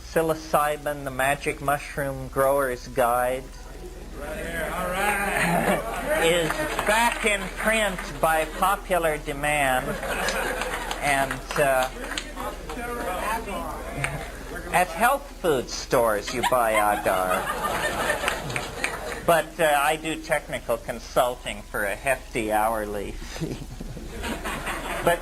Psilocybin, the Magic Mushroom Grower's Guide, right here. All right. is back in print by popular demand, and at health food stores you buy agar. But I do technical consulting for a hefty hourly fee. But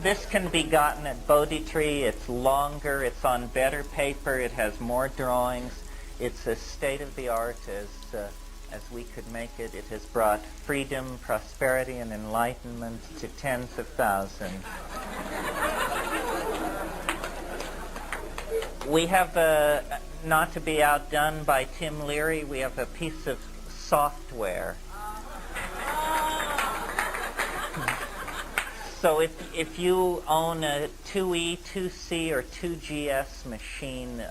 this can be gotten at Bodhi Tree. It's longer. It's on better paper. It has more drawings. It's as state-of-the-art as we could make it. It has brought freedom, prosperity, and enlightenment to tens of thousands. We have, not to be outdone by Tim Leary, we have a piece of software. So if you own a 2E, 2C, or 2GS machine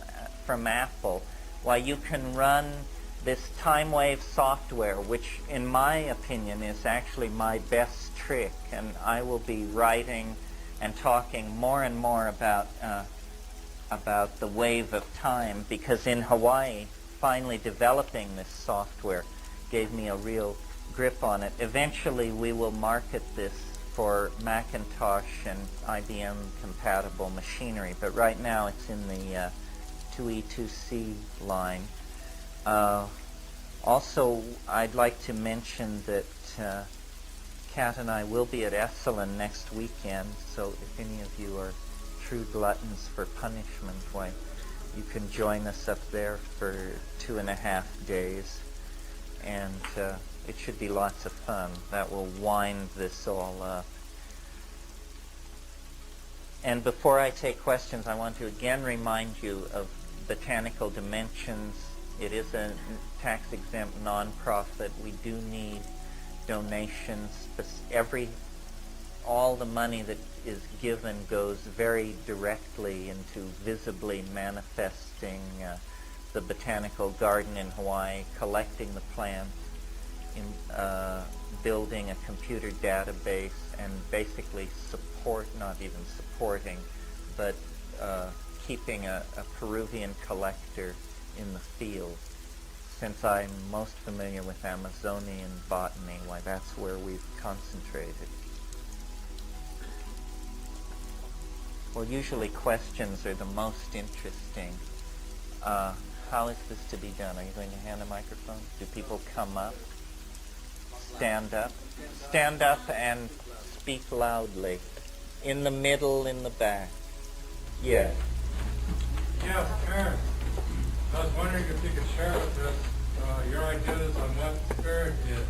from Apple, why, you can run this time wave software, which in my opinion is actually my best trick, and I will be writing and talking more and more about the wave of time, because in Hawaii, finally developing this software gave me a real grip on it. Eventually, we will market this for Macintosh and IBM compatible machinery, but right now it's in the 2E2C line. Also, I'd like to mention that Kat and I will be at Esalen next weekend, so if any of you are true gluttons for punishment, why, you can join us up there for 2.5 days, and it should be lots of fun. That will wind this all up. And before I take questions, I want to again remind you of Botanical Dimensions. It is a tax-exempt non-profit. We do need donations. All the money that is given goes very directly into visibly manifesting the botanical garden in Hawaii, collecting the plants, building a computer database, and basically not even supporting, but keeping a Peruvian collector in the field. Since I'm most familiar with Amazonian botany, why, that's where we've concentrated. Well, usually questions are the most interesting. How is this to be done? Are you going to hand a microphone? Do people come up? Stand up? Stand up and speak loudly. In the middle, in the back. Yes. Yes, Terence. I was wondering if you could share with us your ideas on what spirit is.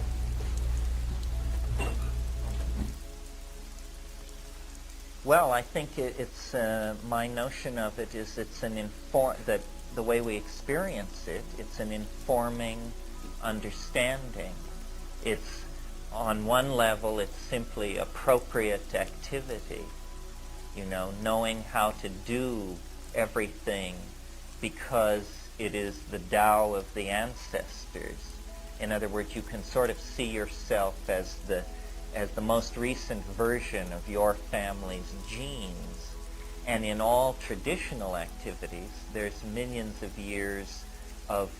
Well, I think it's my notion of it is that the way we experience it, it's an informing understanding. It's, on one level, it's simply appropriate activity, knowing how to do everything because it is the Tao of the ancestors. In other words, you can sort of see yourself as the most recent version of your family's genes. And in all traditional activities, there's millions of years of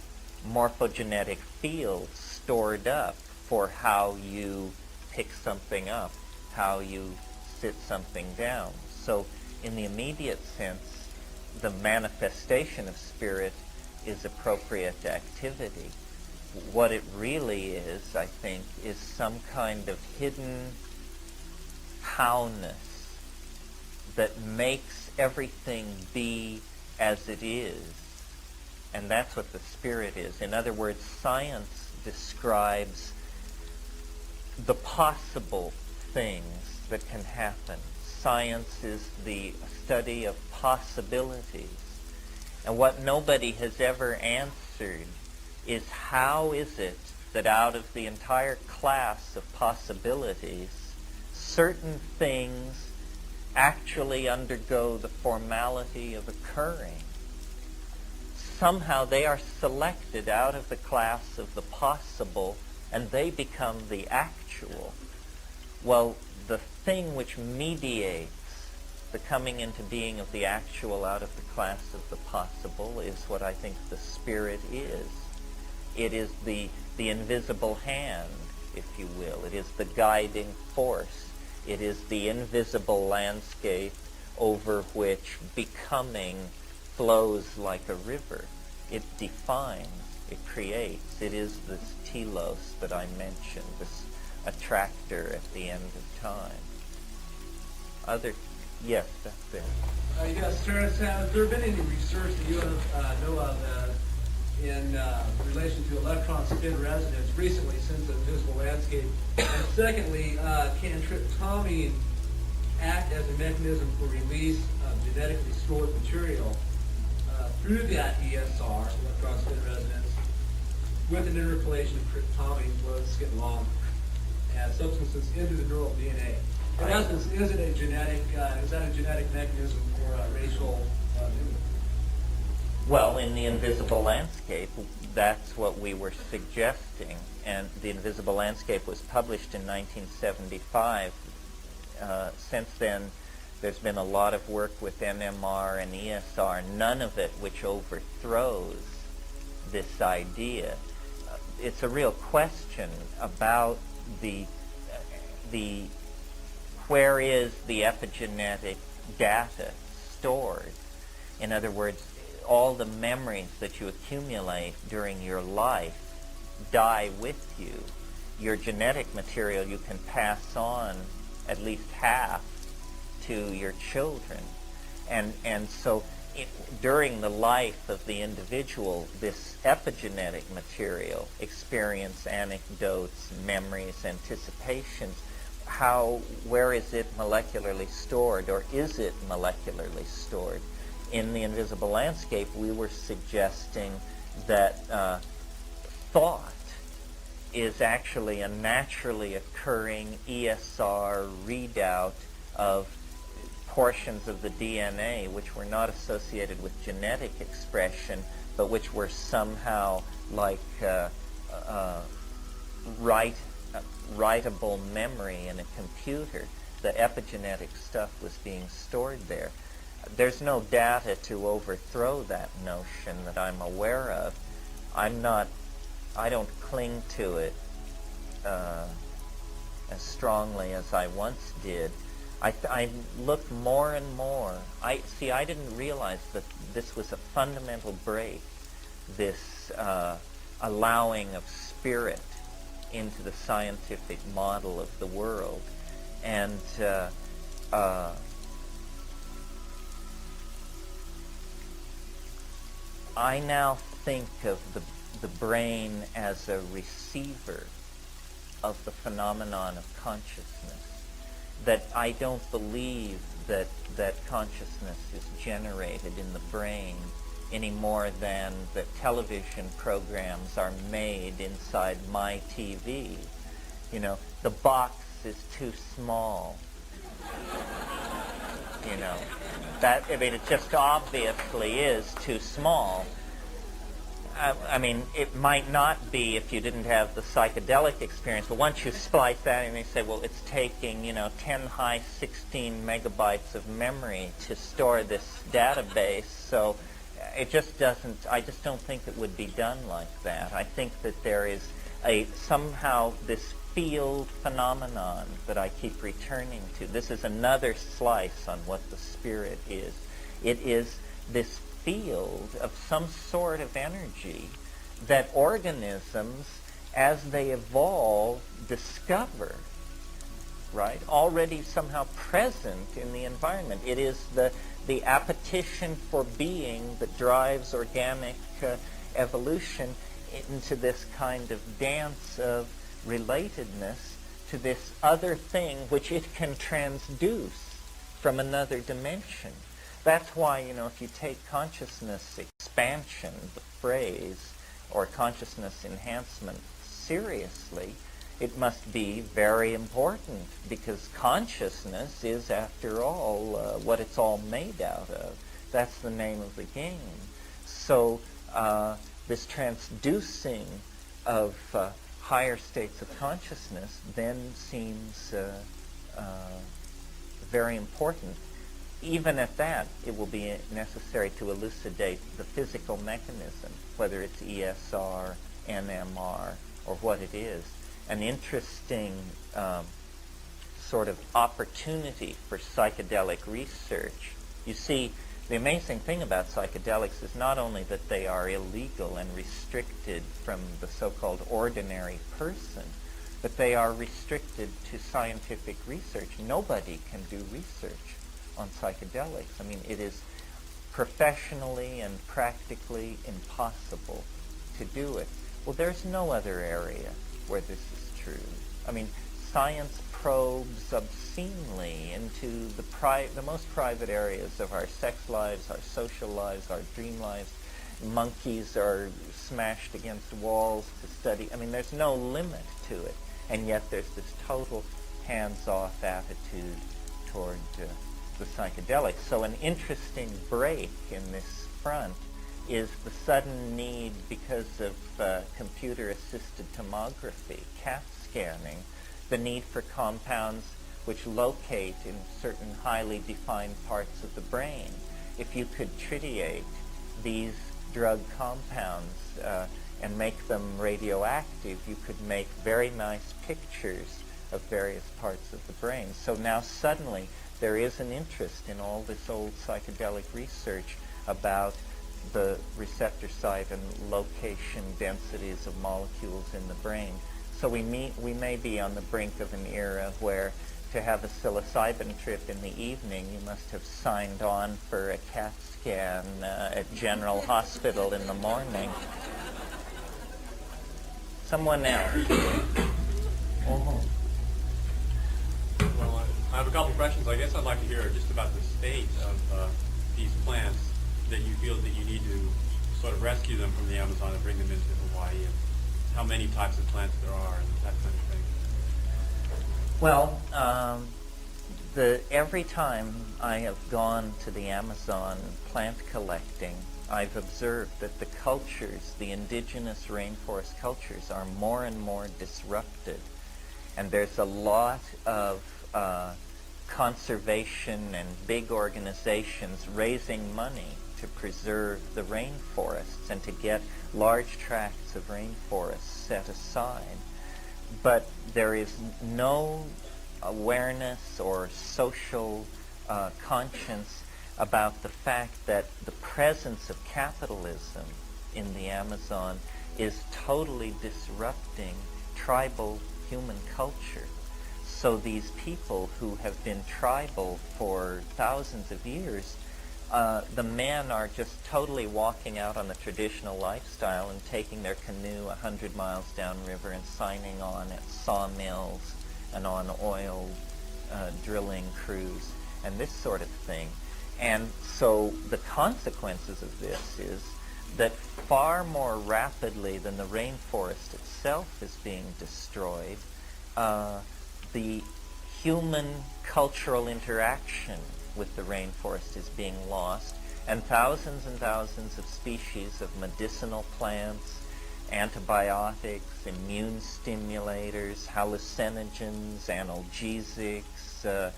morphogenetic fields stored up for how you pick something up, how you sit something down. So in the immediate sense, the manifestation of spirit is appropriate activity. What it really is, I think, is some kind of hidden how-ness that makes everything be as it is. And that's what the spirit is. In other words, science describes the possible things that can happen. Science is the study of possibilities. And what nobody has ever answered is, how is it that out of the entire class of possibilities, certain things actually undergo the formality of occurring? Somehow they are selected out of the class of the possible, and they become the actual. Well, the thing which mediates the coming into being of the actual out of the class of the possible is what I think the spirit is. It is the invisible hand, if you will. It is the guiding force. It is the invisible landscape over which becoming flows like a river. It defines, it creates. It is this telos that I mentioned, this attractor at the end of time. Yes, that's there. Yes, Terence, has there been any research that you know of in relation to electron spin resonance recently since the invisible landscape? And secondly, can tryptamine act as a mechanism for release of genetically stored material through that ESR, electron spin resonance, with an interpolation of tryptamine, let's get along, as substances into the neural DNA? In essence, is that a genetic mechanism for racial immunity? Well, in the invisible landscape, that's what we were suggesting. And the invisible landscape was published in 1975. Since then, There's been a lot of work with NMR and ESR, none of it which overthrows this idea. It's a real question about the where is the epigenetic data stored? In other words, all the memories that you accumulate during your life die with you. Your genetic material you can pass on at least half to your children. And so during the life of the individual, this epigenetic material, experience, anecdotes, memories, anticipations, where is it molecularly stored, or is it molecularly stored? In the invisible landscape, we were suggesting that thought is actually a naturally occurring ESR readout of portions of the DNA which were not associated with genetic expression, but which were somehow like writable memory in a computer. The epigenetic stuff was being stored there. There's no data to overthrow that notion that I'm aware of. I don't cling to it as strongly as I once did. I look more and more. I didn't realize that this was a fundamental break, this allowing of spirit into the scientific model of the world. And I now think of the brain as a receiver of the phenomenon of consciousness. That I don't believe that consciousness is generated in the brain any more than that television programs are made inside my TV. You know, the box is too small. You know, it just obviously is too small. I mean, it might not be if you didn't have the psychedelic experience, but once you splice that and you say, well, it's taking, 10 high 16 megabytes of memory to store this database, so it just doesn't, I just don't think it would be done like that. I think that there is somehow this field phenomenon that I keep returning to. This is another slice on what the spirit is. It is this field of some sort of energy that organisms, as they evolve, discover, right? Already somehow present in the environment. It is the appetition for being that drives organic evolution into this kind of dance of relatedness to this other thing which it can transduce from another dimension. That's why, if you take consciousness expansion, the phrase, or consciousness enhancement seriously, it must be very important, because consciousness is, after all, what it's all made out of. That's the name of the game. So this transducing of higher states of consciousness then seems very important. Even at that, it will be necessary to elucidate the physical mechanism, whether it's ESR, NMR, or what it is. An interesting sort of opportunity for psychedelic research. You see, the amazing thing about psychedelics is not only that they are illegal and restricted from the so-called ordinary person, but they are restricted to scientific research. Nobody can do research on psychedelics. I mean, it is professionally and practically impossible to do it. Well, there's no other area where this is true. I mean, science probes obscenely into the most private areas of our sex lives, our social lives, our dream lives. Monkeys are smashed against walls to study. I mean, there's no limit to it. And yet there's this total hands-off attitude toward the psychedelics. So an interesting break in this front is the sudden need, because of computer-assisted tomography, CAT scanning, the need for compounds which locate in certain highly defined parts of the brain. If you could tritiate these drug compounds and make them radioactive, you could make very nice pictures of various parts of the brain. So now suddenly there is an interest in all this old psychedelic research about the receptor site and location densities of molecules in the brain. So we may be on the brink of an era where to have a psilocybin trip in the evening, you must have signed on for a CAT scan at General Hospital in the morning. Someone else. Well, I have a couple questions. I guess I'd like to hear just about the state of these plants that you feel that you need to sort of rescue them from the Amazon and bring them into Hawaii, and how many types of plants there are, and that kind of thing. Well, every time I have gone to the Amazon plant collecting, I've observed that the cultures, the indigenous rainforest cultures, are more and more disrupted. And there's a lot of conservation and big organizations raising money to preserve the rainforests and to get large tracts of rainforests set aside. But there is no awareness or social conscience about the fact that the presence of capitalism in the Amazon is totally disrupting tribal human culture. So these people who have been tribal for thousands of years, the men are just totally walking out on the traditional lifestyle and taking their canoe 100 miles downriver and signing on at sawmills and on oil drilling crews and this sort of thing. And so the consequences of this is that far more rapidly than the rainforest itself is being destroyed, the human cultural interaction with the rainforest is being lost, and thousands of species of medicinal plants, antibiotics, immune stimulators, hallucinogens, analgesics,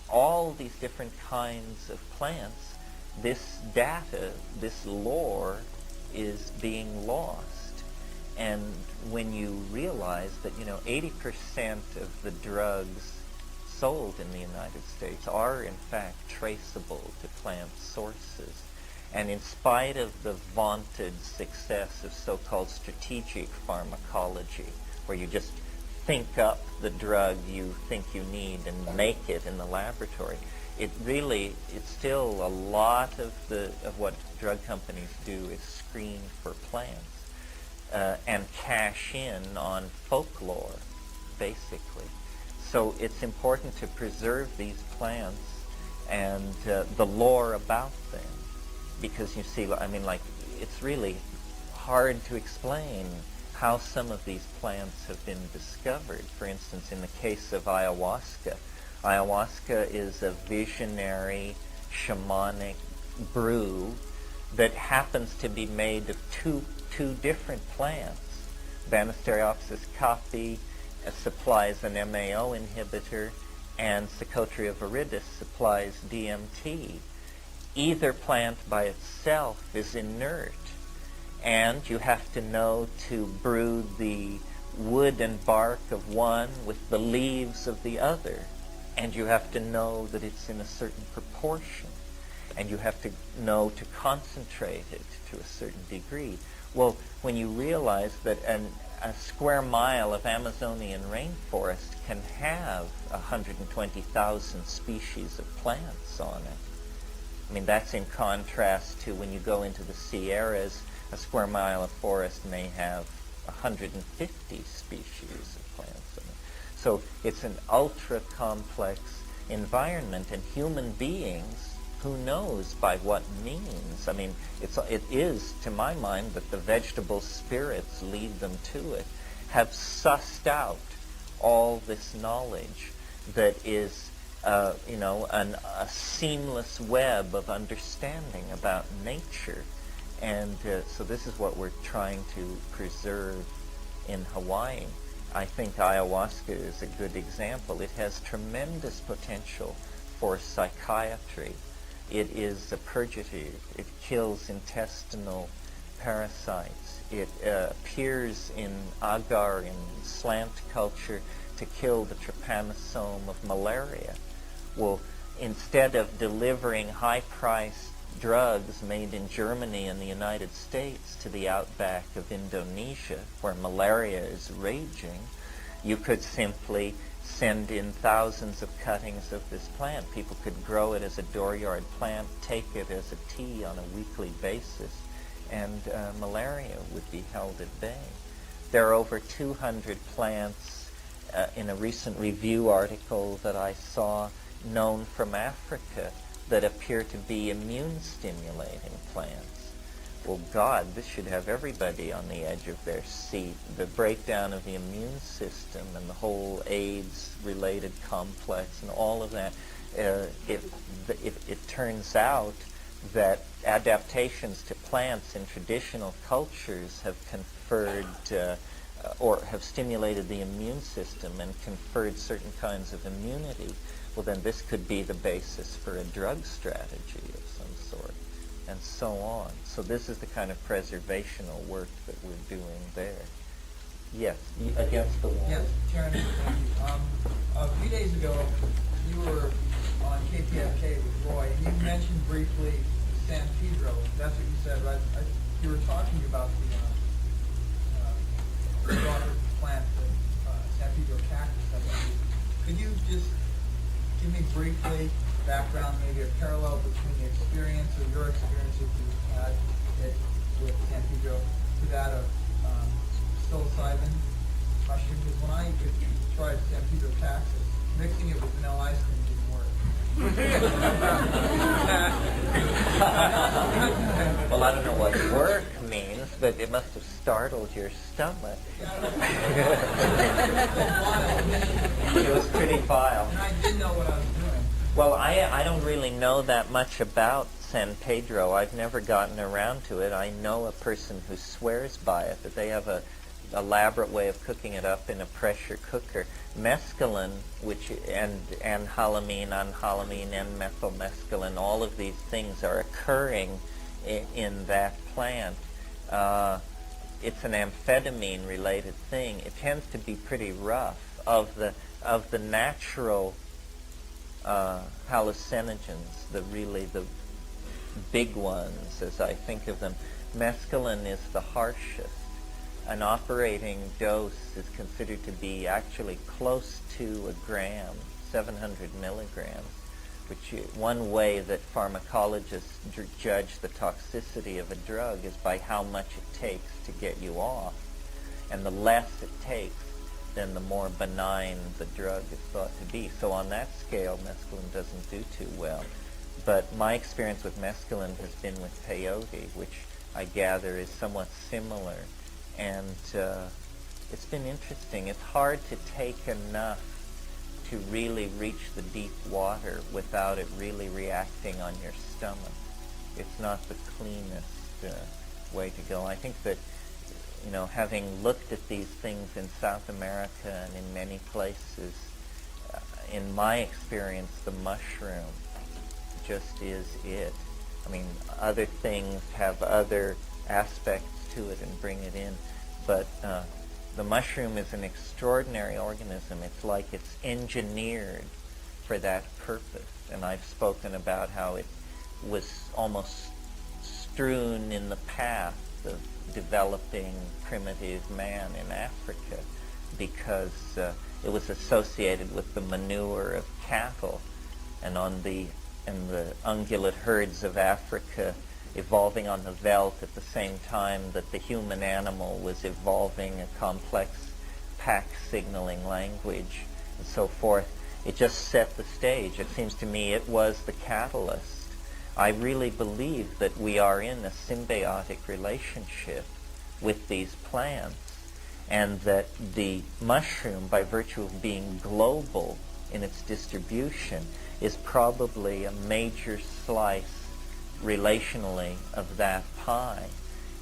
all these different kinds of plants, this data, this lore is being lost. And when you realize that, 80% of the drugs sold in the United States are in fact traceable to plant sources. And in spite of the vaunted success of so-called strategic pharmacology, where you just think up the drug you think you need and make it in the laboratory, it's still a lot of what drug companies do is screen for plants and cash in on folklore, basically. So it's important to preserve these plants and the lore about them, because you see, it's really hard to explain how some of these plants have been discovered. For instance, in the case of ayahuasca, ayahuasca is a visionary shamanic brew that happens to be made of two different plants. Banisteriopsis caapi supplies an MAO inhibitor, and Psychotria viridis supplies DMT. Either plant by itself is inert, and you have to know to brew the wood and bark of one with the leaves of the other, and you have to know that it's in a certain proportion, and you have to know to concentrate it to a certain degree. Well, when you realize that a square mile of Amazonian rainforest can have 120,000 species of plants on it. That's in contrast to when you go into the Sierras, a square mile of forest may have 150 species of plants in it. So it's an ultra-complex environment, and human beings, who knows by what means? It is, to my mind, that the vegetable spirits lead them to it, have sussed out all this knowledge that is, a seamless web of understanding about nature. And so this is what we're trying to preserve in Hawaii. I think ayahuasca is a good example. It has tremendous potential for psychiatry. It is a purgative. It kills intestinal parasites. It appears in agar, in slant culture, to kill the trypanosome of malaria. Well, instead of delivering high-priced drugs made in Germany and the United States to the outback of Indonesia, where malaria is raging, you could simply send in thousands of cuttings of this plant. People could grow it as a dooryard plant, take it as a tea on a weekly basis, and malaria would be held at bay. There are over 200 plants in a recent review article that I saw known from Africa that appear to be immune-stimulating plants. Well, God, this should have everybody on the edge of their seat. The breakdown of the immune system and the whole AIDS-related complex and all of that. If it turns out that adaptations to plants in traditional cultures have conferred or have stimulated the immune system and conferred certain kinds of immunity, well, then this could be the basis for a drug strategy of some sort, and so on. So this is the kind of preservational work that we're doing there. Yes, against the wall. Yes, Terence, thank you. A few days ago, you were on KPFK with Roy, and you mentioned briefly San Pedro. That's what you said, right? You were talking about the broader plant, the San Pedro cactus. Could you just give me briefly background, maybe a parallel between the experience or your experience that you had with San Pedro to that of psilocybin mushroom? Because when I tried San Pedro cactus, mixing it with vanilla ice cream didn't work. Well, I don't know what work means, but it must have startled your stomach. It was pretty vile. And I didn't know what I was doing. Well, I don't really know that much about San Pedro. I've never gotten around to it. I know a person who swears by it, that they have a elaborate way of cooking it up in a pressure cooker. Mescaline, and anhalamine, and methylmescaline, all of these things are occurring in that plant. It's an amphetamine-related thing. It tends to be pretty rough. Of the natural hallucinogens, the big ones, as I think of them, mescaline is the harshest. An operating dose is considered to be actually close to a gram, 700 milligrams, which one way that pharmacologists judge the toxicity of a drug is by how much it takes to get you off. And the less it takes, then the more benign the drug is thought to be. So on that scale, mescaline doesn't do too well. But my experience with mescaline has been with peyote, which I gather is somewhat similar. And it's been interesting. It's hard to take enough to really reach the deep water without it really reacting on your stomach. It's not the cleanest way to go. I think that, having looked at these things in South America and in many places, in my experience, the mushroom just is it. I mean, other things have other aspects to it and bring it in, but the mushroom is an extraordinary organism. It's like it's engineered for that purpose, and I've spoken about how it was almost strewn in the path of developing primitive man in Africa because it was associated with the manure of cattle, and the ungulate herds of Africa evolving on the veldt at the same time that the human animal was evolving a complex pack signaling language and so forth. It just set the stage. It seems to me it was the catalyst. I really believe that we are in a symbiotic relationship with these plants, and that the mushroom, by virtue of being global in its distribution, is probably a major slice relationally of that pie.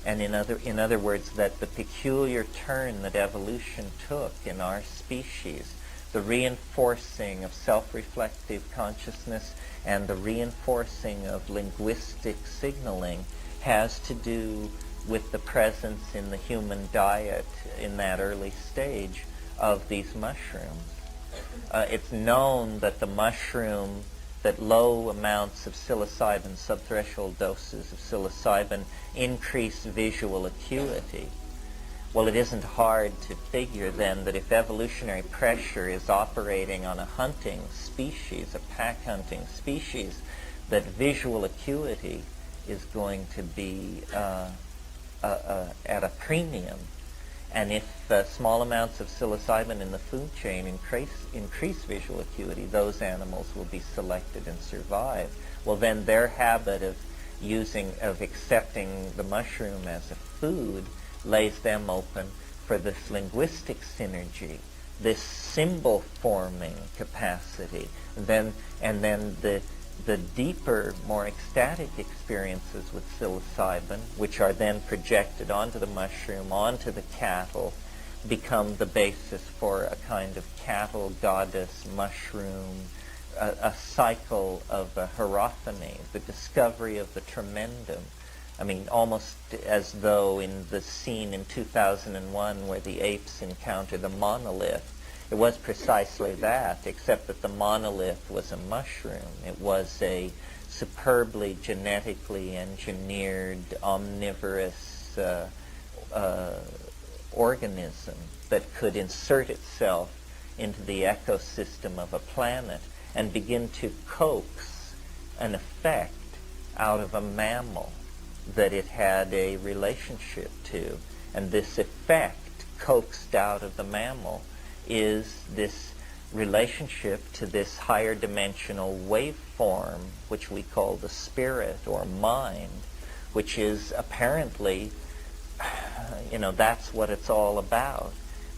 And in other words, that the peculiar turn that evolution took in our species, the reinforcing of self-reflective consciousness and the reinforcing of linguistic signaling, has to do with the presence in the human diet in that early stage of these mushrooms. It's known that that low amounts of psilocybin, subthreshold doses of psilocybin, increase visual acuity. Well, it isn't hard to figure then that if evolutionary pressure is operating on a hunting species, a pack hunting species, that visual acuity is going to be at a premium. And if small amounts of psilocybin in the food chain increase visual acuity, those animals will be selected and survive. Well, then their habit of accepting the mushroom as a food lays them open for this linguistic synergy, this symbol forming capacity, and then the deeper, more ecstatic experiences with psilocybin, which are then projected onto the mushroom, onto the cattle, become the basis for a kind of cattle goddess mushroom, a cycle of hierophany, the discovery of the tremendum. I mean, almost as though in the scene in 2001 where the apes encounter the monolith, it was precisely that, except that the monolith was a mushroom. It was a superbly genetically engineered, omnivorous organism that could insert itself into the ecosystem of a planet and begin to coax an effect out of a mammal that it had a relationship to. And this effect coaxed out of the mammal is this relationship to this higher dimensional waveform, which we call the spirit or mind, which is apparently, that's what it's all about.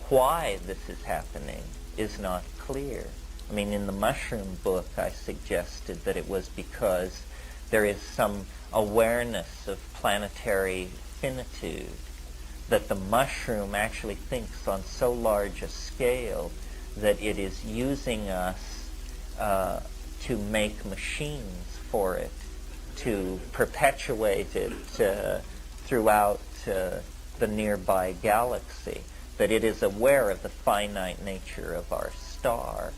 Why this is happening is not clear. I mean, in the mushroom book, I suggested that it was because there is some awareness of planetary finitude, that the mushroom actually thinks on so large a scale that it is using us to make machines for it, to perpetuate it throughout the nearby galaxy, that it is aware of the finite nature of our star.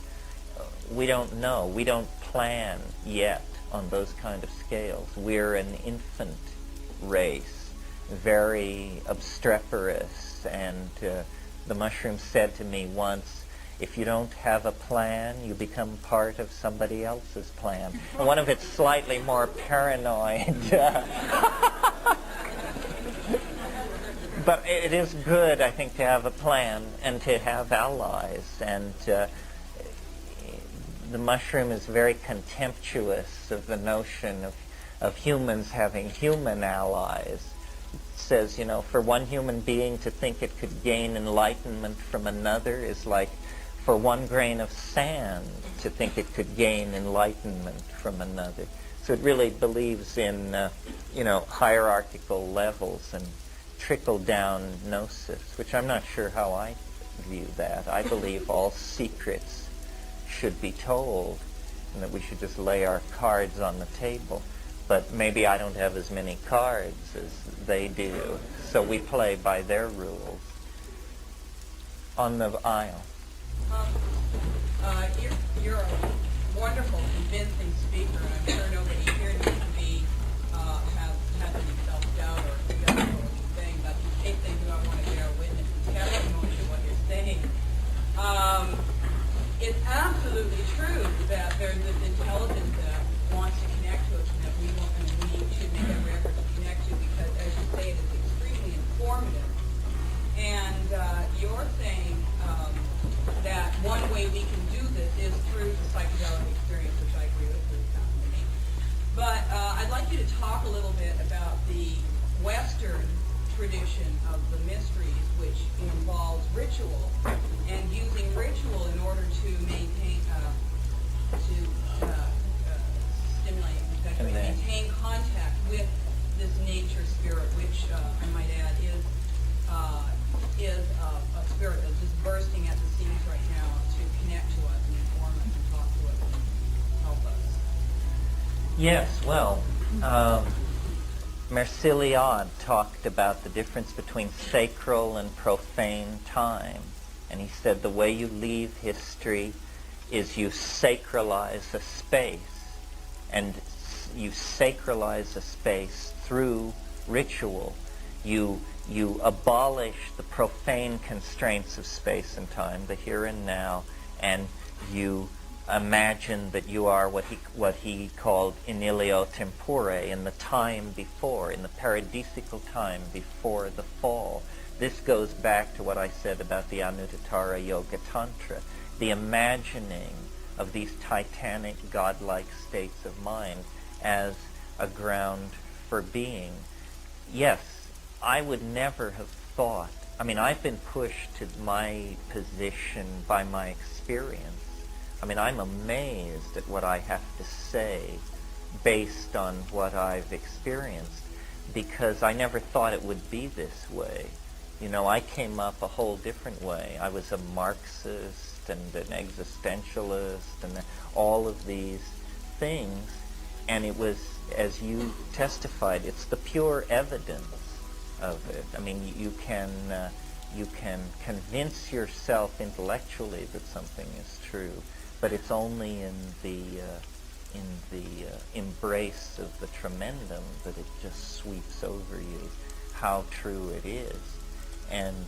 We don't know. We don't plan yet on those kind of scales. We're an infant race, very obstreperous, and the mushroom said to me once, if you don't have a plan, you become part of somebody else's plan. And one of its slightly more paranoid but it is good, I think, to have a plan and to have allies. And the mushroom is very contemptuous of the notion of humans having human allies. It says, for one human being to think it could gain enlightenment from another is like for one grain of sand to think it could gain enlightenment from another. So it really believes in, hierarchical levels and trickle-down gnosis, which I'm not sure how I view that. I believe all secrets should be told and that we should just lay our cards on the table. But maybe I don't have as many cards as they do, so we play by their rules. On the aisle. You're a wonderful, convincing speaker, and I'm sure nobody here needs to be have had any self-doubt or doubt or anything. But in case they do, I want to bear witness and testimony to what you're saying. It's absolutely true that there's this intelligence that wants to connect to us, and that we should make every effort to connect to, because, as you say, it is extremely informative. And you're saying that one way we can do this is through the psychedelic experience, which I agree with, this company. But I'd like you to talk a little bit about the Western tradition of the mysteries, which involves ritual, and using ritual in order to maintain, stimulate, maintain contact with this nature spirit, which I might Yes, well, Mercilliod talked about the difference between sacral and profane time. And he said the way you leave history is you sacralize a space. And you sacralize a space through ritual. You abolish the profane constraints of space and time, the here and now, and you imagine that you are what he called in ilio tempore, in the time before, in the paradisical time before the fall. This goes back to what I said about the Anuttara Yoga Tantra, the imagining of these titanic godlike states of mind as a ground for being. Yes, I would never have thought, I mean, I've been pushed to my position by my experience. I mean, I'm amazed at what I have to say based on what I've experienced, because I never thought it would be this way. You know, I came up a whole different way. I was a Marxist and an existentialist and all of these things, and it was, as you testified, it's the pure evidence of it. I mean, you can convince yourself intellectually that something is true, but it's only in the embrace of the tremendum that it just sweeps over you how true it is. And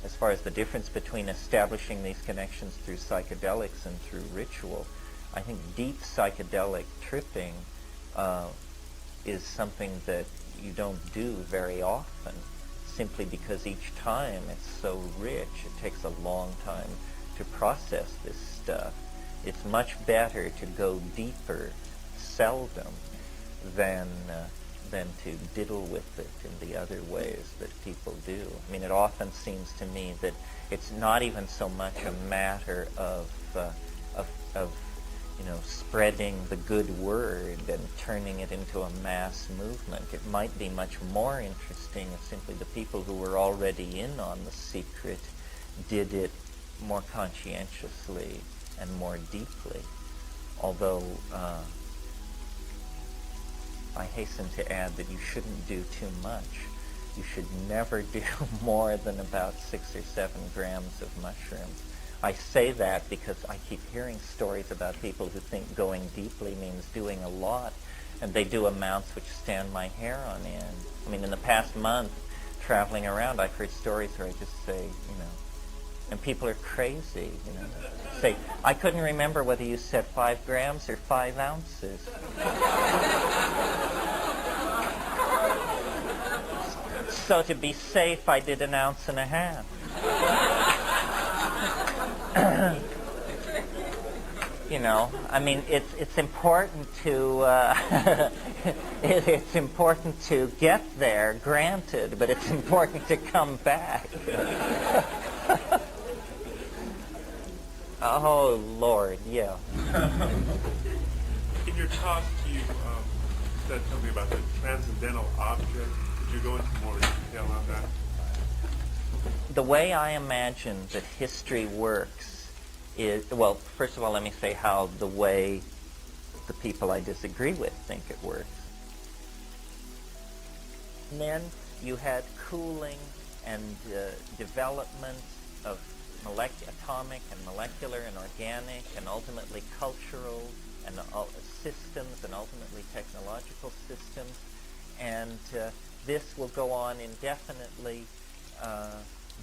as far as the difference between establishing these connections through psychedelics and through ritual, I think deep psychedelic tripping is something that you don't do very often, simply because each time it's so rich. It takes a long time to process this stuff. It's much better to go deeper, seldom, than to diddle with it in the other ways that people do. I mean, it often seems to me that it's not even so much a matter of spreading the good word and turning it into a mass movement. It might be much more interesting if simply the people who were already in on the secret did it more conscientiously and more deeply. Although I hasten to add that you shouldn't do too much. You should never do more than about 6 or 7 grams of mushrooms. I say that because I keep hearing stories about people who think going deeply means doing a lot, and they do amounts which stand my hair on end. I mean, in the past month, traveling around, I've heard stories where I just say, and people are crazy, say, I couldn't remember whether you said 5 grams or 5 ounces. So to be safe, I did 1.5 ounces. I mean, it's important to it's important to get there, granted, but it's important to come back. Oh Lord, yeah. In your talk, you said something about the transcendental object. Could you go into more detail on that? The way I imagine that history works is, well, first of all, let me say how the way the people I disagree with think it works. And then you had cooling and development of atomic and molecular and organic and ultimately cultural and systems and ultimately technological systems. And this will go on indefinitely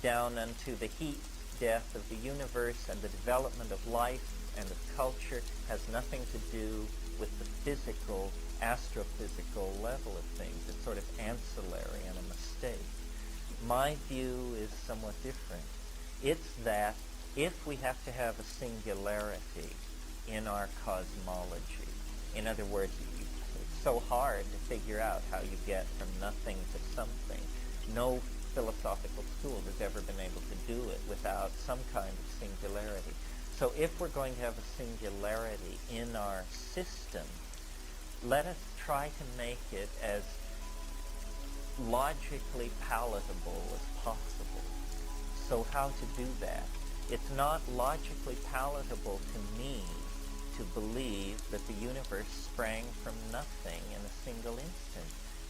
down unto the heat death of the universe, and the development of life and of culture has nothing to do with the physical, astrophysical level of things. It's sort of ancillary and a mistake. My view is somewhat different. It's that if we have to have a singularity in our cosmology, in other words, it's so hard to figure out how you get from nothing to something. No philosophical school has ever been able to do it without some kind of singularity. So if we're going to have a singularity in our system, let us try to make it as logically palatable as possible. So how to do that? It's not logically palatable to me to believe that the universe sprang from nothing in a single instant.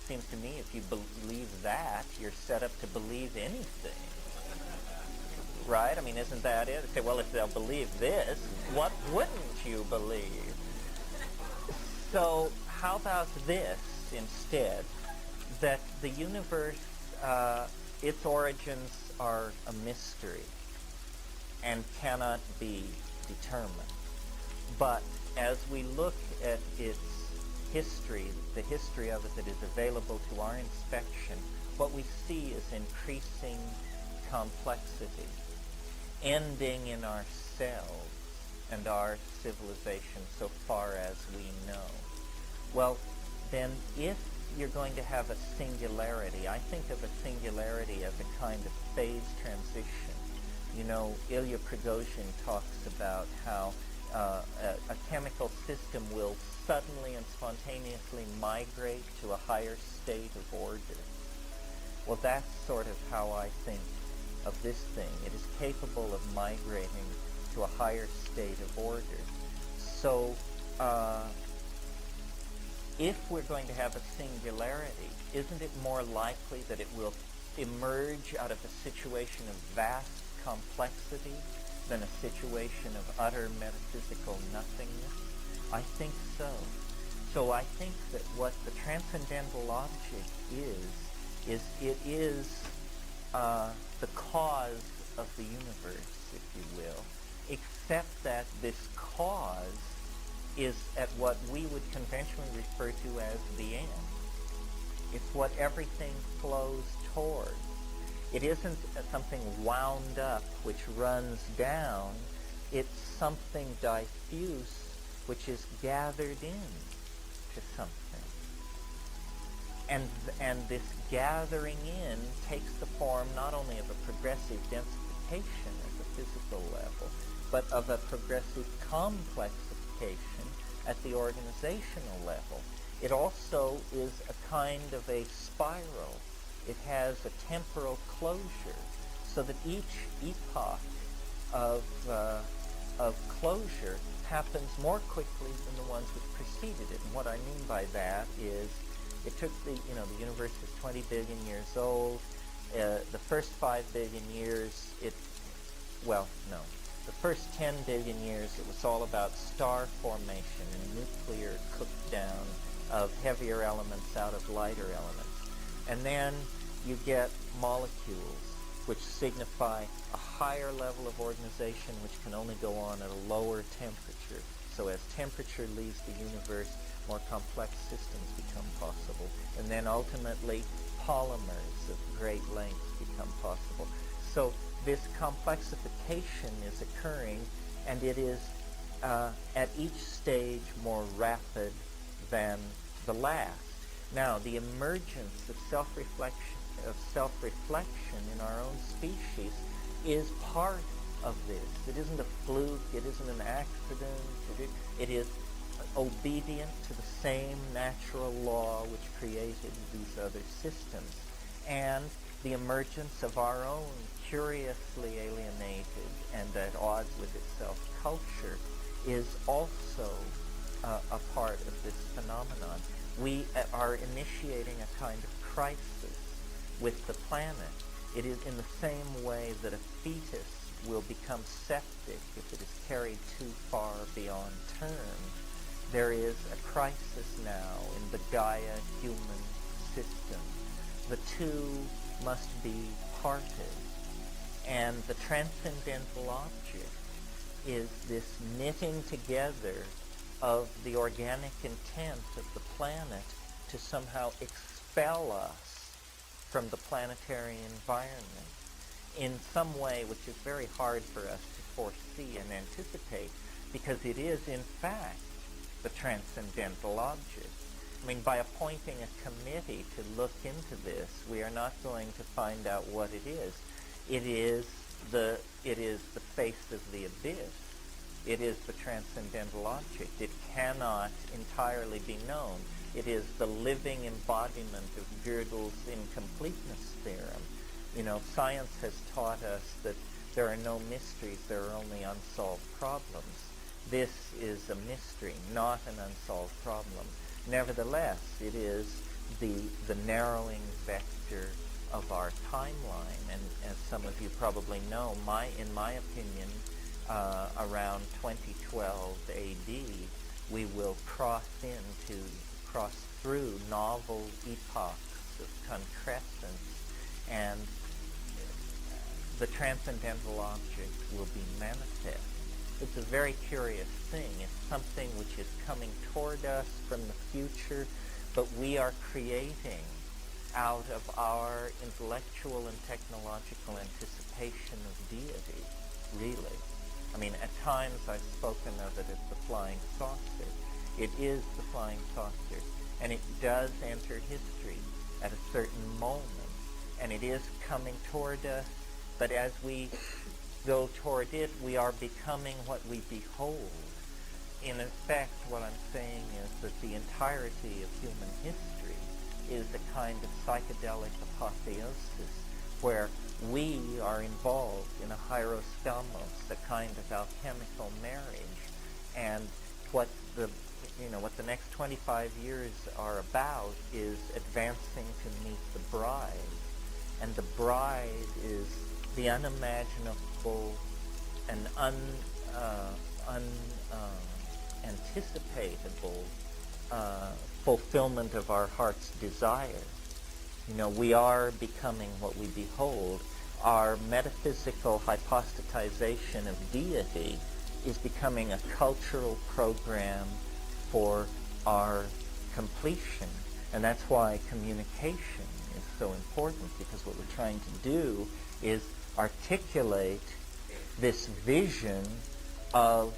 Seems to me if you believe that, you're set up to believe anything. Right? I mean, isn't that it? Say, well, if they'll believe this, what wouldn't you believe? So how about this instead? That the universe, its origins are a mystery and cannot be determined. But as we look at its history, the history of it that is available to our inspection, what we see is increasing complexity, ending in ourselves and our civilization so far as we know. Well, then if you're going to have a singularity, I think of a singularity as a kind of phase transition. You know, Ilya Prigozhin talks about how a chemical system will suddenly and spontaneously migrate to a higher state of order. Well, that's sort of how I think of this thing. It is capable of migrating to a higher state of order. So, if we're going to have a singularity, isn't it more likely that it will emerge out of a situation of vast complexity than a situation of utter metaphysical nothingness? I think so. So I think that what the transcendental object is it is the cause of the universe, if you will, except that this cause is at what we would conventionally refer to as the end. It's what everything flows toward. It isn't something wound up which runs down. It's something diffuse which is gathered in to something. And this gathering in takes the form not only of a progressive densification at the physical level, but of a progressive complexification at the organizational level. It also is a kind of a spiral. It has a temporal closure, so that each epoch of closure happens more quickly than the ones which preceded it. And what I mean by that is, it took the universe is 20 billion years old. The first 5 billion years, the first 10 billion years, it was all about star formation and nuclear cook down of heavier elements out of lighter elements. And then you get molecules, which signify a higher level of organization which can only go on at a lower temperature. So as temperature leaves the universe, more complex systems become possible. And then ultimately, polymers of great lengths become possible. So this complexification is occurring, and it is at each stage more rapid than the last. Now, the emergence of self-reflection in our own species is part of this. It isn't a fluke. It isn't an accident. It is obedient to the same natural law which created these other systems. And the emergence of our own curiously alienated and at odds with itself culture is also a part of this phenomenon. We are initiating a kind of crisis with the planet. It is in the same way that a fetus will become septic if it is carried too far beyond term. There is a crisis now in the Gaia human system. The two must be parted. And the transcendental object is this knitting together of the organic intent of the planet to somehow expel us from the planetary environment in some way which is very hard for us to foresee and anticipate, because it is in fact the transcendental object. I mean, by appointing a committee to look into this, we are not going to find out what it is. It is the face of the abyss. It is the transcendental object. It cannot entirely be known. It is the living embodiment of Gödel's incompleteness theorem. You know, science has taught us that there are no mysteries, there are only unsolved problems. this is a mystery, not an unsolved problem. Nevertheless, it is the narrowing vector of our timeline, and as some of you probably know, in my opinion, around 2012 AD, we will cross through novel epochs of concrescence, and the transcendental object will be manifest. It's a very curious thing. It's something which is coming toward us from the future, but we are creating out of our intellectual and technological anticipation of deity, really. I mean, at times I've spoken of it as the flying saucer. It is the flying saucer, and it does enter history at a certain moment, and it is coming toward us, but as we go toward it, we are becoming what we behold. In effect, what I'm saying is that the entirety of human history is a kind of psychedelic apotheosis where we are involved in a hierostomos, a kind of alchemical marriage, and what the next 25 years are about is advancing to meet the bride, and the bride is the unimaginable and unanticipatable fulfillment of our heart's desire. We are becoming what we behold. Our metaphysical hypostatization of deity is becoming a cultural program for our completion. And that's why communication is so important, because what we're trying to do is articulate this vision of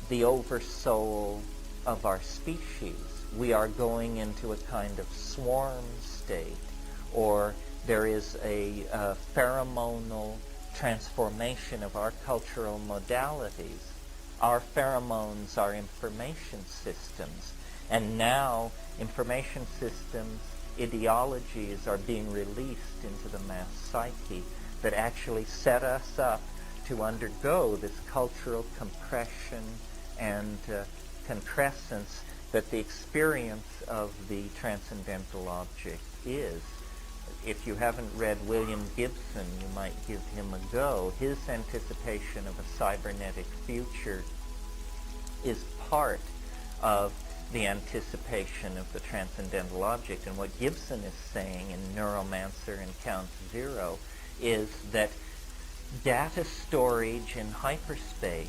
the oversoul of our species. We are going into a kind of swarm state, or there is a pheromonal transformation of our cultural modalities. Our pheromones are information systems, and now information systems, ideologies are being released into the mass psyche that actually set us up to undergo this cultural compression and concrescence that the experience of the transcendental object is. If you haven't read William Gibson, you might give him a go. His anticipation of a cybernetic future is part of the anticipation of the transcendental object. And what Gibson is saying in Neuromancer and Count Zero is that data storage in hyperspace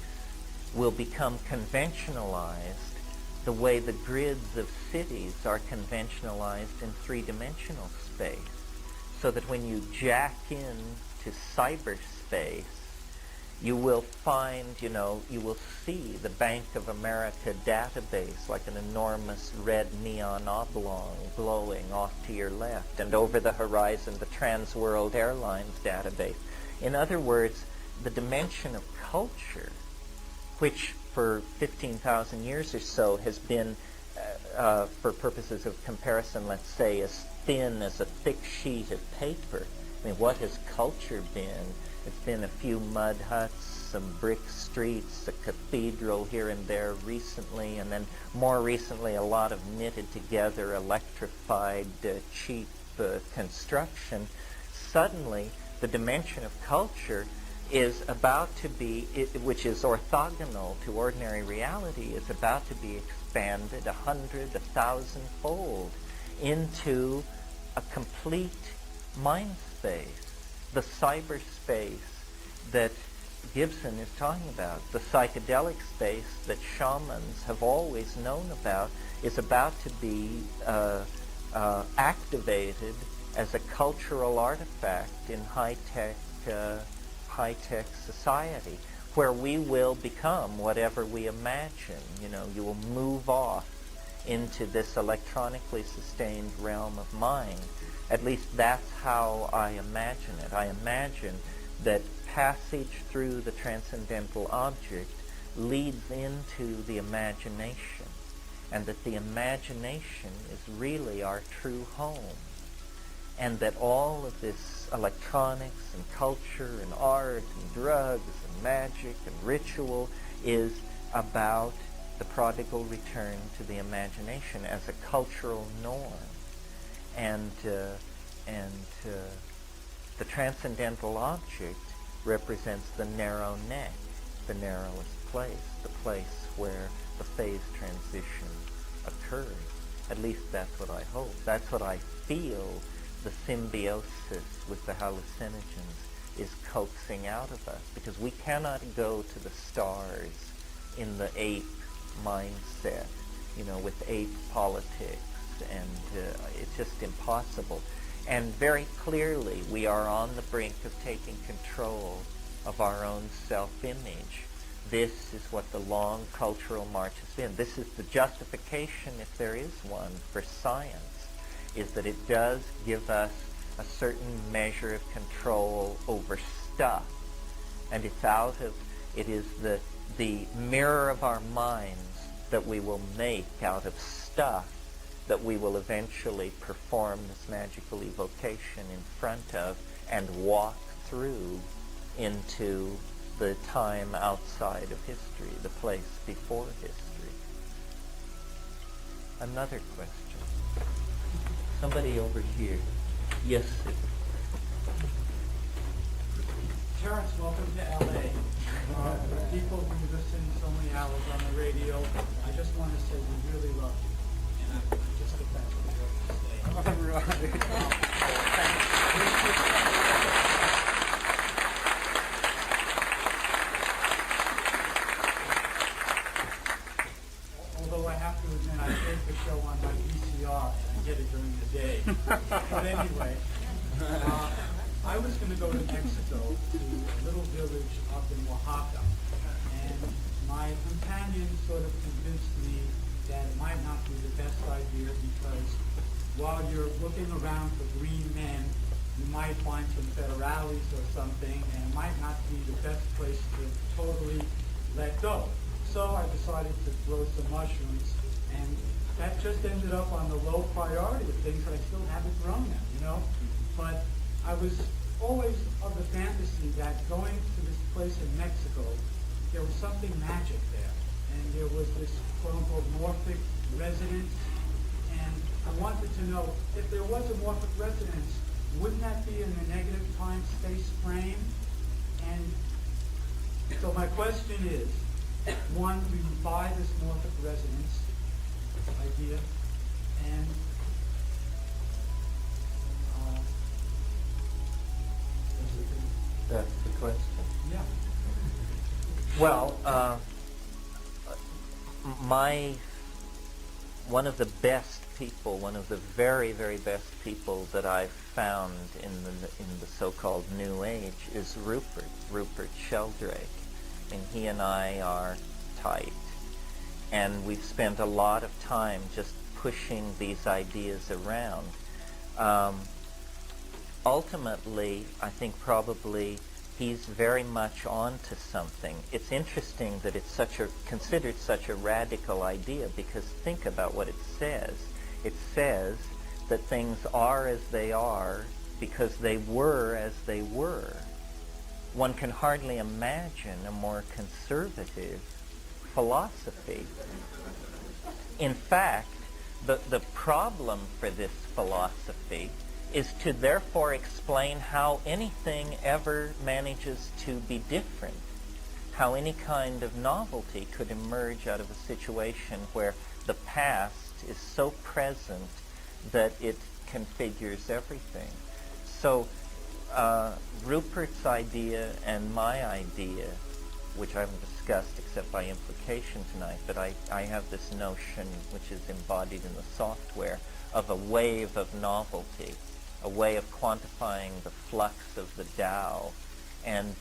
will become conventionalized the way the grids of cities are conventionalized in three-dimensional space. So that when you jack in to cyberspace, you will find, you will see the Bank of America database like an enormous red neon oblong glowing off to your left, and over the horizon the Trans World Airlines database. In other words, the dimension of culture, which for 15,000 years or so has been, for purposes of comparison, let's say, as thin as a thick sheet of paper. I mean, what has culture been? It's been a few mud huts, some brick streets, a cathedral here and there recently, and then more recently a lot of knitted together, electrified, cheap construction. Suddenly, the dimension of culture is about to be, which is orthogonal to ordinary reality, is about to be expanded 100, 1,000-fold into a complete mind space, the cyberspace that Gibson is talking about, the psychedelic space that shamans have always known about, is about to be activated as a cultural artifact in high-tech society, where we will become whatever we imagine. You will move off into this electronically sustained realm of mind. At least that's how I imagine it. I imagine that passage through the transcendental object leads into the imagination, and that the imagination is really our true home, and that all of this electronics and culture and art and drugs and magic and ritual is about the prodigal return to the imagination as a cultural norm, and the transcendental object represents the narrow neck, the narrowest place, the place where the phase transition occurs. At least that's what I hope. That's what I feel the symbiosis with the hallucinogens is coaxing out of us, because we cannot go to the stars in the ape mindset, with ape politics, and it's just impossible. And very clearly, we are on the brink of taking control of our own self-image. This is what the long cultural march has been. This is the justification, if there is one, for science, is that it does give us a certain measure of control over stuff. And it is the mirror of our minds that we will make out of stuff that we will eventually perform this magical evocation in front of and walk through into the time outside of history, the place before history. Another question. Somebody over here. Yes, sir. Terence, welcome to LA. People who listen so many hours on the radio, I just want to say we really love you. And I just get back to the work to stay. Although I have to admit, I take the show on my VCR and get it during the day. But anyway, I was going to go to Mexico to a little village up in Oaxaca, and my companion sort of convinced me that it might not be the best idea, because while you're looking around for green men, you might find some federales or something, and it might not be the best place to totally let go. So I decided to grow some mushrooms, and that just ended up on the low priority of things that I still haven't grown them, But I was always of the fantasy that going to this place in Mexico, there was something magic there. And there was this quote-unquote morphic resonance. And I wanted to know, if there was a morphic resonance, wouldn't that be in the negative time-space frame? And so my question is, one, do you buy this morphic resonance idea? And That's the question. yeah. Well, one of the best people, one of the very, very best people that I've found in the so-called New Age is Rupert Sheldrake. I mean, he and I are tight, and we've spent a lot of time just pushing these ideas around. Ultimately, I think probably he's very much onto something. It's interesting that it's considered such a radical idea, because think about what it says. It says that things are as they are because they were as they were. One can hardly imagine a more conservative philosophy. In fact, the problem for this philosophy is to therefore explain how anything ever manages to be different, how any kind of novelty could emerge out of a situation where the past is so present that it configures everything. So Rupert's idea and my idea, which I haven't discussed except by implication tonight, but I have this notion, which is embodied in the software, of a wave of novelty, a way of quantifying the flux of the Tao. And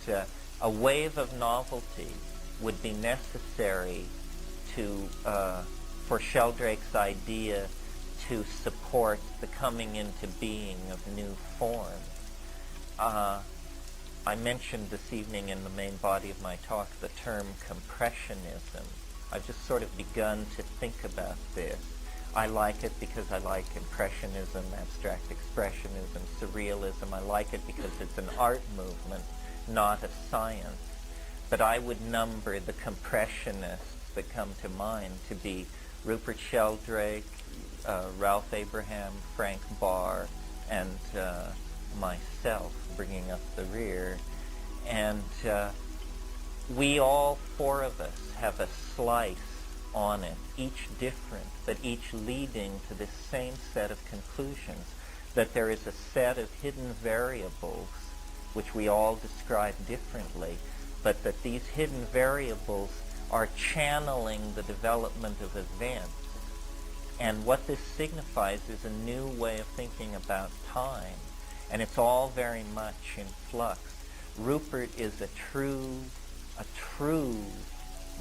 a wave of novelty would be necessary for Sheldrake's idea to support the coming into being of new forms. I mentioned this evening in the main body of my talk the term compressionism. I've just sort of begun to think about this. I like it because I like impressionism, abstract expressionism, surrealism. I like it because it's an art movement, not a science. But I would number the compressionists that come to mind to be Rupert Sheldrake, Ralph Abraham, Frank Barr, and myself, bringing up the rear. And we all four of us have a slice on it, each different, but each leading to this same set of conclusions, that there is a set of hidden variables which we all describe differently, but that these hidden variables are channeling the development of events. And what this signifies is a new way of thinking about time, and it's all very much in flux. Rupert is a true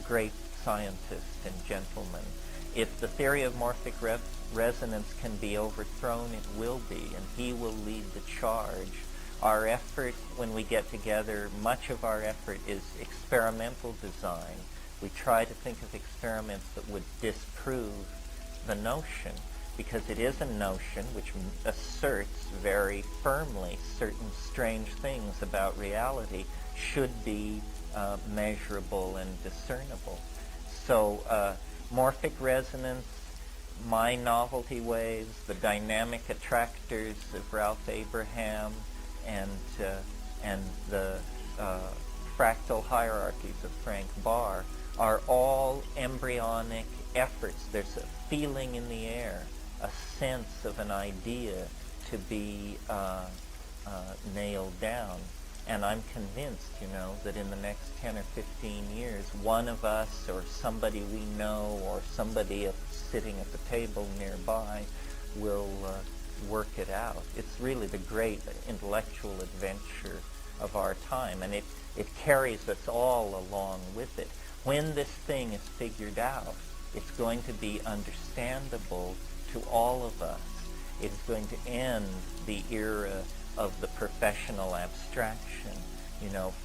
great scientist and gentleman. If the theory of morphic resonance can be overthrown, it will be, and he will lead the charge. Our effort when we get together, much of our effort is experimental design. We try to think of experiments that would disprove the notion, because it is a notion which asserts very firmly certain strange things about reality should be measurable and discernible. So morphic resonance, my novelty waves, the dynamic attractors of Ralph Abraham, and the fractal hierarchies of Frank Barr are all embryonic efforts. There's a feeling in the air, a sense of an idea to be nailed down. And I'm convinced, that in the next 10 or 15 years, one of us or somebody we know or somebody sitting at the table nearby will work it out. It's really the great intellectual adventure of our time, and it carries us all along with it. When this thing is figured out, it's going to be understandable to all of us. It's going to end the era of the professional abstraction.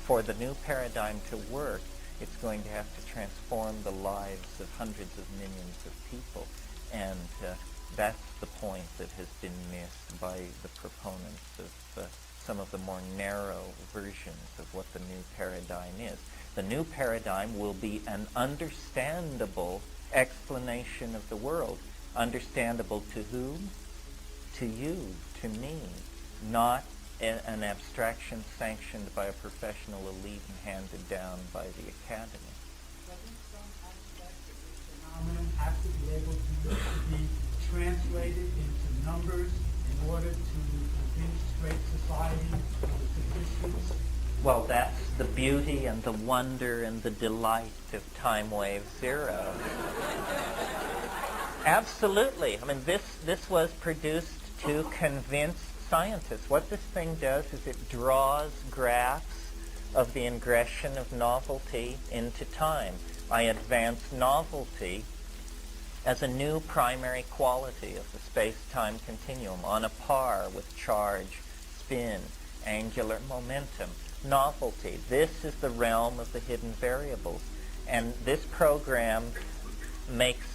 For the new paradigm to work, it's going to have to transform the lives of hundreds of millions of people. And that's the point that has been missed by the proponents of some of the more narrow versions of what the new paradigm is. The new paradigm will be an understandable explanation of the world. Understandable to whom? To you, to me. Not an abstraction sanctioned by a professional elite and handed down by the academy. Doesn't some aspect of this phenomenon have to be able to be translated into numbers in order to convince great society of its existence? Well, that's the beauty and the wonder and the delight of Time Wave Zero. Absolutely. I mean, this was produced to convince scientists. What this thing does is it draws graphs of the ingression of novelty into time. I advance novelty as a new primary quality of the space-time continuum on a par with charge, spin, angular momentum. Novelty. This is the realm of the hidden variables. And this program makes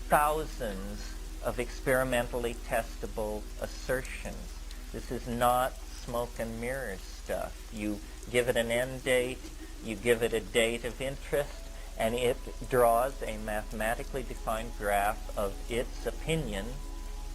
thousands of experimentally testable assertions. This is not smoke and mirrors stuff. You give it an end date, you give it a date of interest, and it draws a mathematically defined graph of its opinion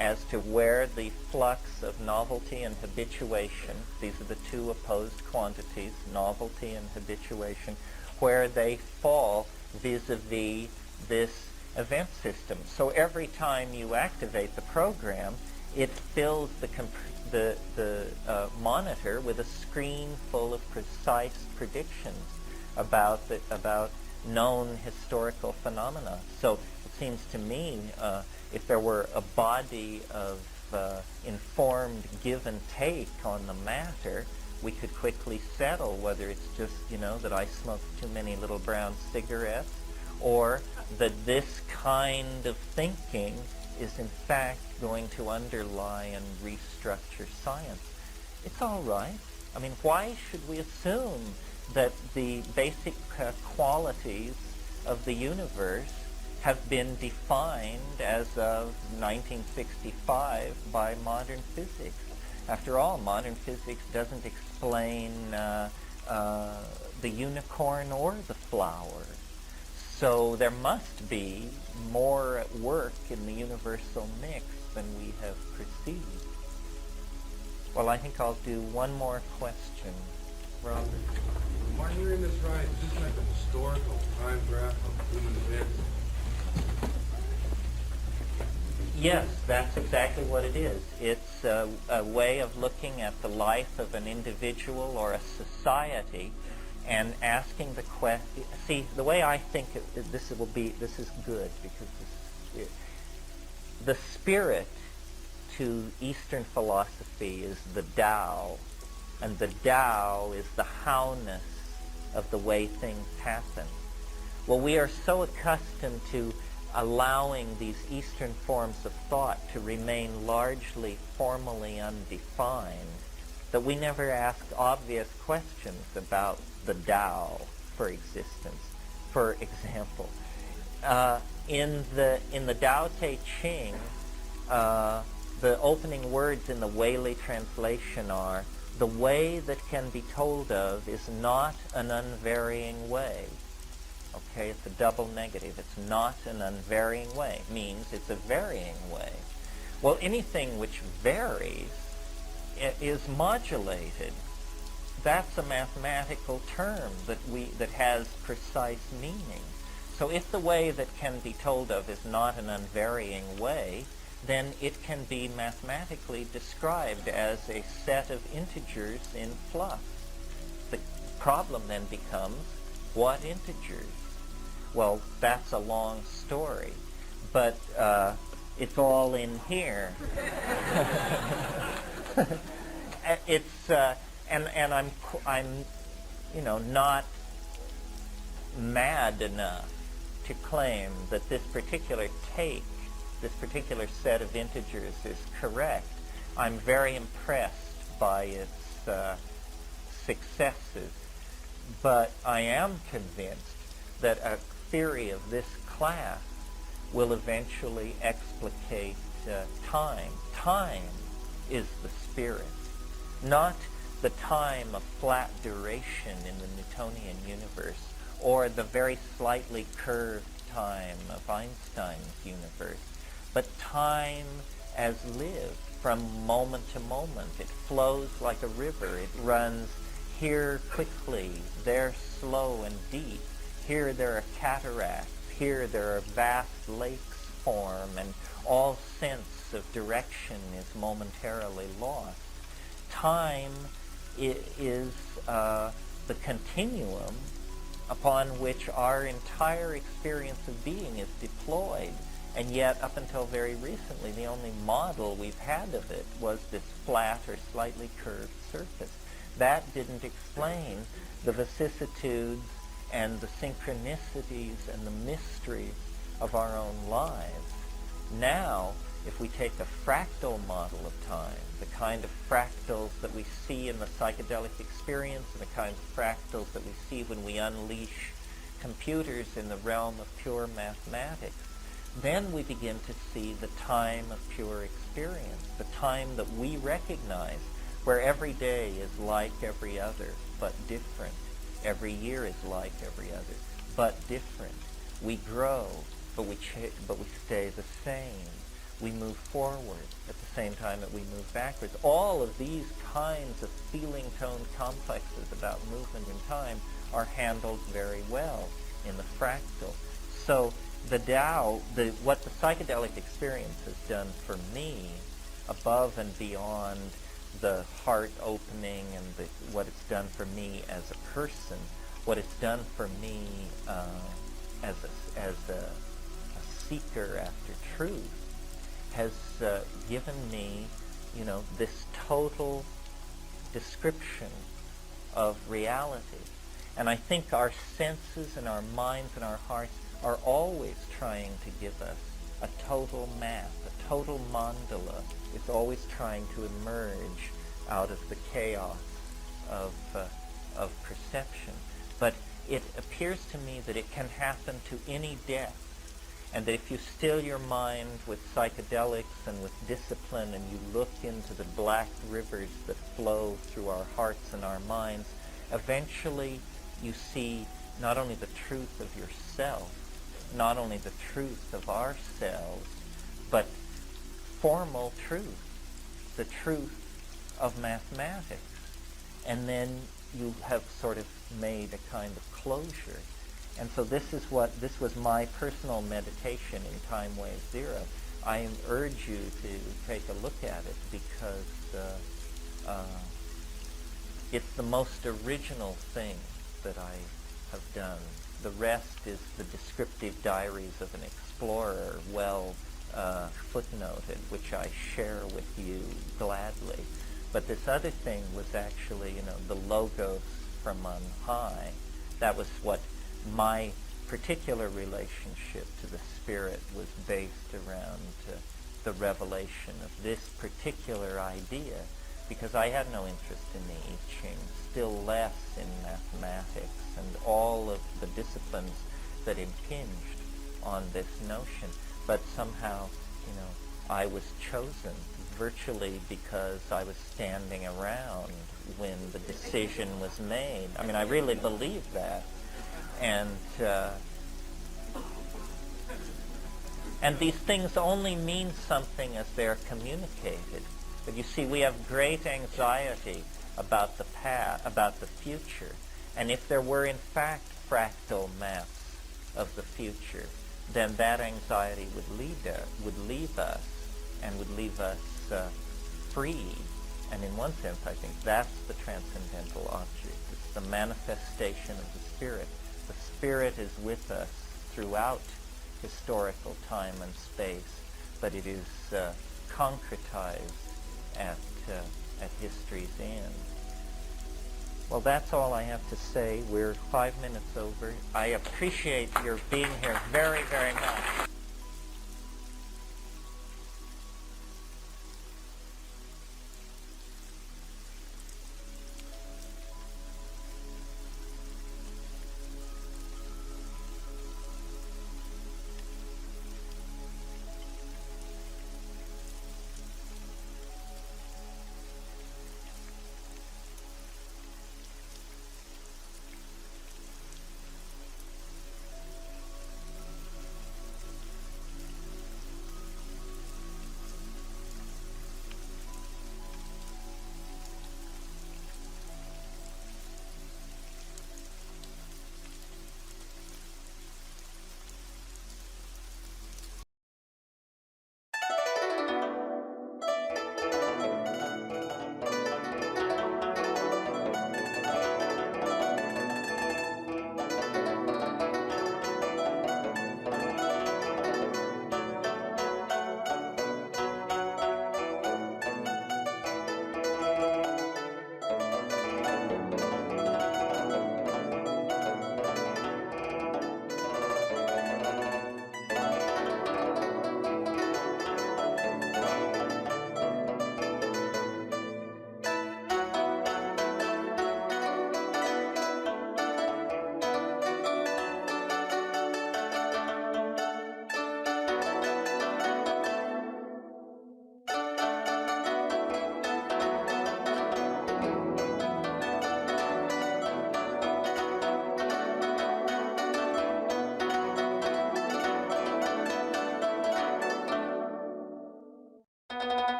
as to where the flux of novelty and habituation, these are the two opposed quantities, novelty and habituation, where they fall vis-a-vis this event system. So every time you activate the program, it fills the monitor with a screen full of precise predictions about known historical phenomena. So it seems to me, if there were a body of informed give and take on the matter, we could quickly settle whether it's just, that I smoke too many little brown cigarettes, or that this kind of thinking is in fact going to underlie and restructure science. It's all right. I mean, why should we assume that the basic qualities of the universe have been defined as of 1965 by modern physics? After all, modern physics doesn't explain the unicorn or the flower. So there must be more at work in the universal mix than we have perceived. Well, I think I'll do one more question. Robert? Am I hearing this right? Is this like a historical time graph of human events? Yes, that's exactly what it is. It's a way of looking at the life of an individual or a society and asking the question. See, the way I think this is good because the spirit to Eastern philosophy is the Tao, and the Tao is the how-ness of the way things happen. Well, we are so accustomed to allowing these Eastern forms of thought to remain largely formally undefined that we never ask obvious questions about the Tao for existence. For example, in the Tao Te Ching, the opening words in the Whaley translation are, "The way that can be told of is not an unvarying way." Okay, it's a double negative. It's not an unvarying way. It means it's a varying way. Well, anything which varies is modulated. That's a mathematical term that has precise meaning. So if the way that can be told of is not an unvarying way, then it can be mathematically described as a set of integers in flux. The problem then becomes, what integers? Well, that's a long story, but it's all in here. It's and I'm not mad enough to claim that this particular particular set of integers is correct. I'm very impressed by its successes, but I am convinced that a theory of this class will eventually explicate time. Time is the spirit, not the time of flat duration in the Newtonian universe or the very slightly curved time of Einstein's universe, but time as lived from moment to moment. It flows like a river. It runs here quickly, there slow and deep. Here there are cataracts. Here there are vast lakes form, and all sense of direction is momentarily lost. Time is the continuum upon which our entire experience of being is deployed. And yet, up until very recently, the only model we've had of it was this flat or slightly curved surface. That didn't explain the vicissitudes and the synchronicities and the mysteries of our own lives. Now, if we take a fractal model of time, the kind of fractals that we see in the psychedelic experience and the kind of fractals that we see when we unleash computers in the realm of pure mathematics, then we begin to see the time of pure experience, the time that we recognize, where every day is like every other, but different. Every year is like every other, but different. We grow, but we stay the same. We move forward at the same time that we move backwards. All of these kinds of feeling tone complexes about movement and time are handled very well in the fractal. So the Tao, what the psychedelic experience has done for me, above and beyond the heart opening and what it's done for me as a person, what it's done for me as a seeker after truth, has given me, this total description of reality. And I think our senses and our minds and our hearts are always trying to give us a total map, a total mandala. It's always trying to emerge out of the chaos of perception. But it appears to me that it can happen to any depth, and that if you still your mind with psychedelics and with discipline, and you look into the black rivers that flow through our hearts and our minds, eventually you see not only the truth of yourself, not only the truth of ourselves, but formal truth, the truth of mathematics. And then you have sort of made a kind of closure. And so this was my personal meditation in Time Wave Zero. I urge you to take a look at it because it's the most original thing that I have done. The rest is the descriptive diaries of an explorer, well footnoted, which I share with you gladly. But this other thing was actually, the logos from on high. That was what my particular relationship to the Spirit was based around the revelation of this particular idea, because I had no interest in the I Ching, still less in mathematics and all of the disciplines that impinged on this notion. But somehow, I was chosen virtually because I was standing around when the decision was made. I mean, I really believe that. And these things only mean something as they're communicated. But you see, we have great anxiety about the past, about the future. And if there were in fact fractal maps of the future, then that anxiety would leave us and would leave us free. And in one sense, I think that's the transcendental object. It's the manifestation of the Spirit. The Spirit is with us throughout historical time and space, but it is concretized at history's end. Well, that's all I have to say. We're 5 minutes over. I appreciate your being here very, very much.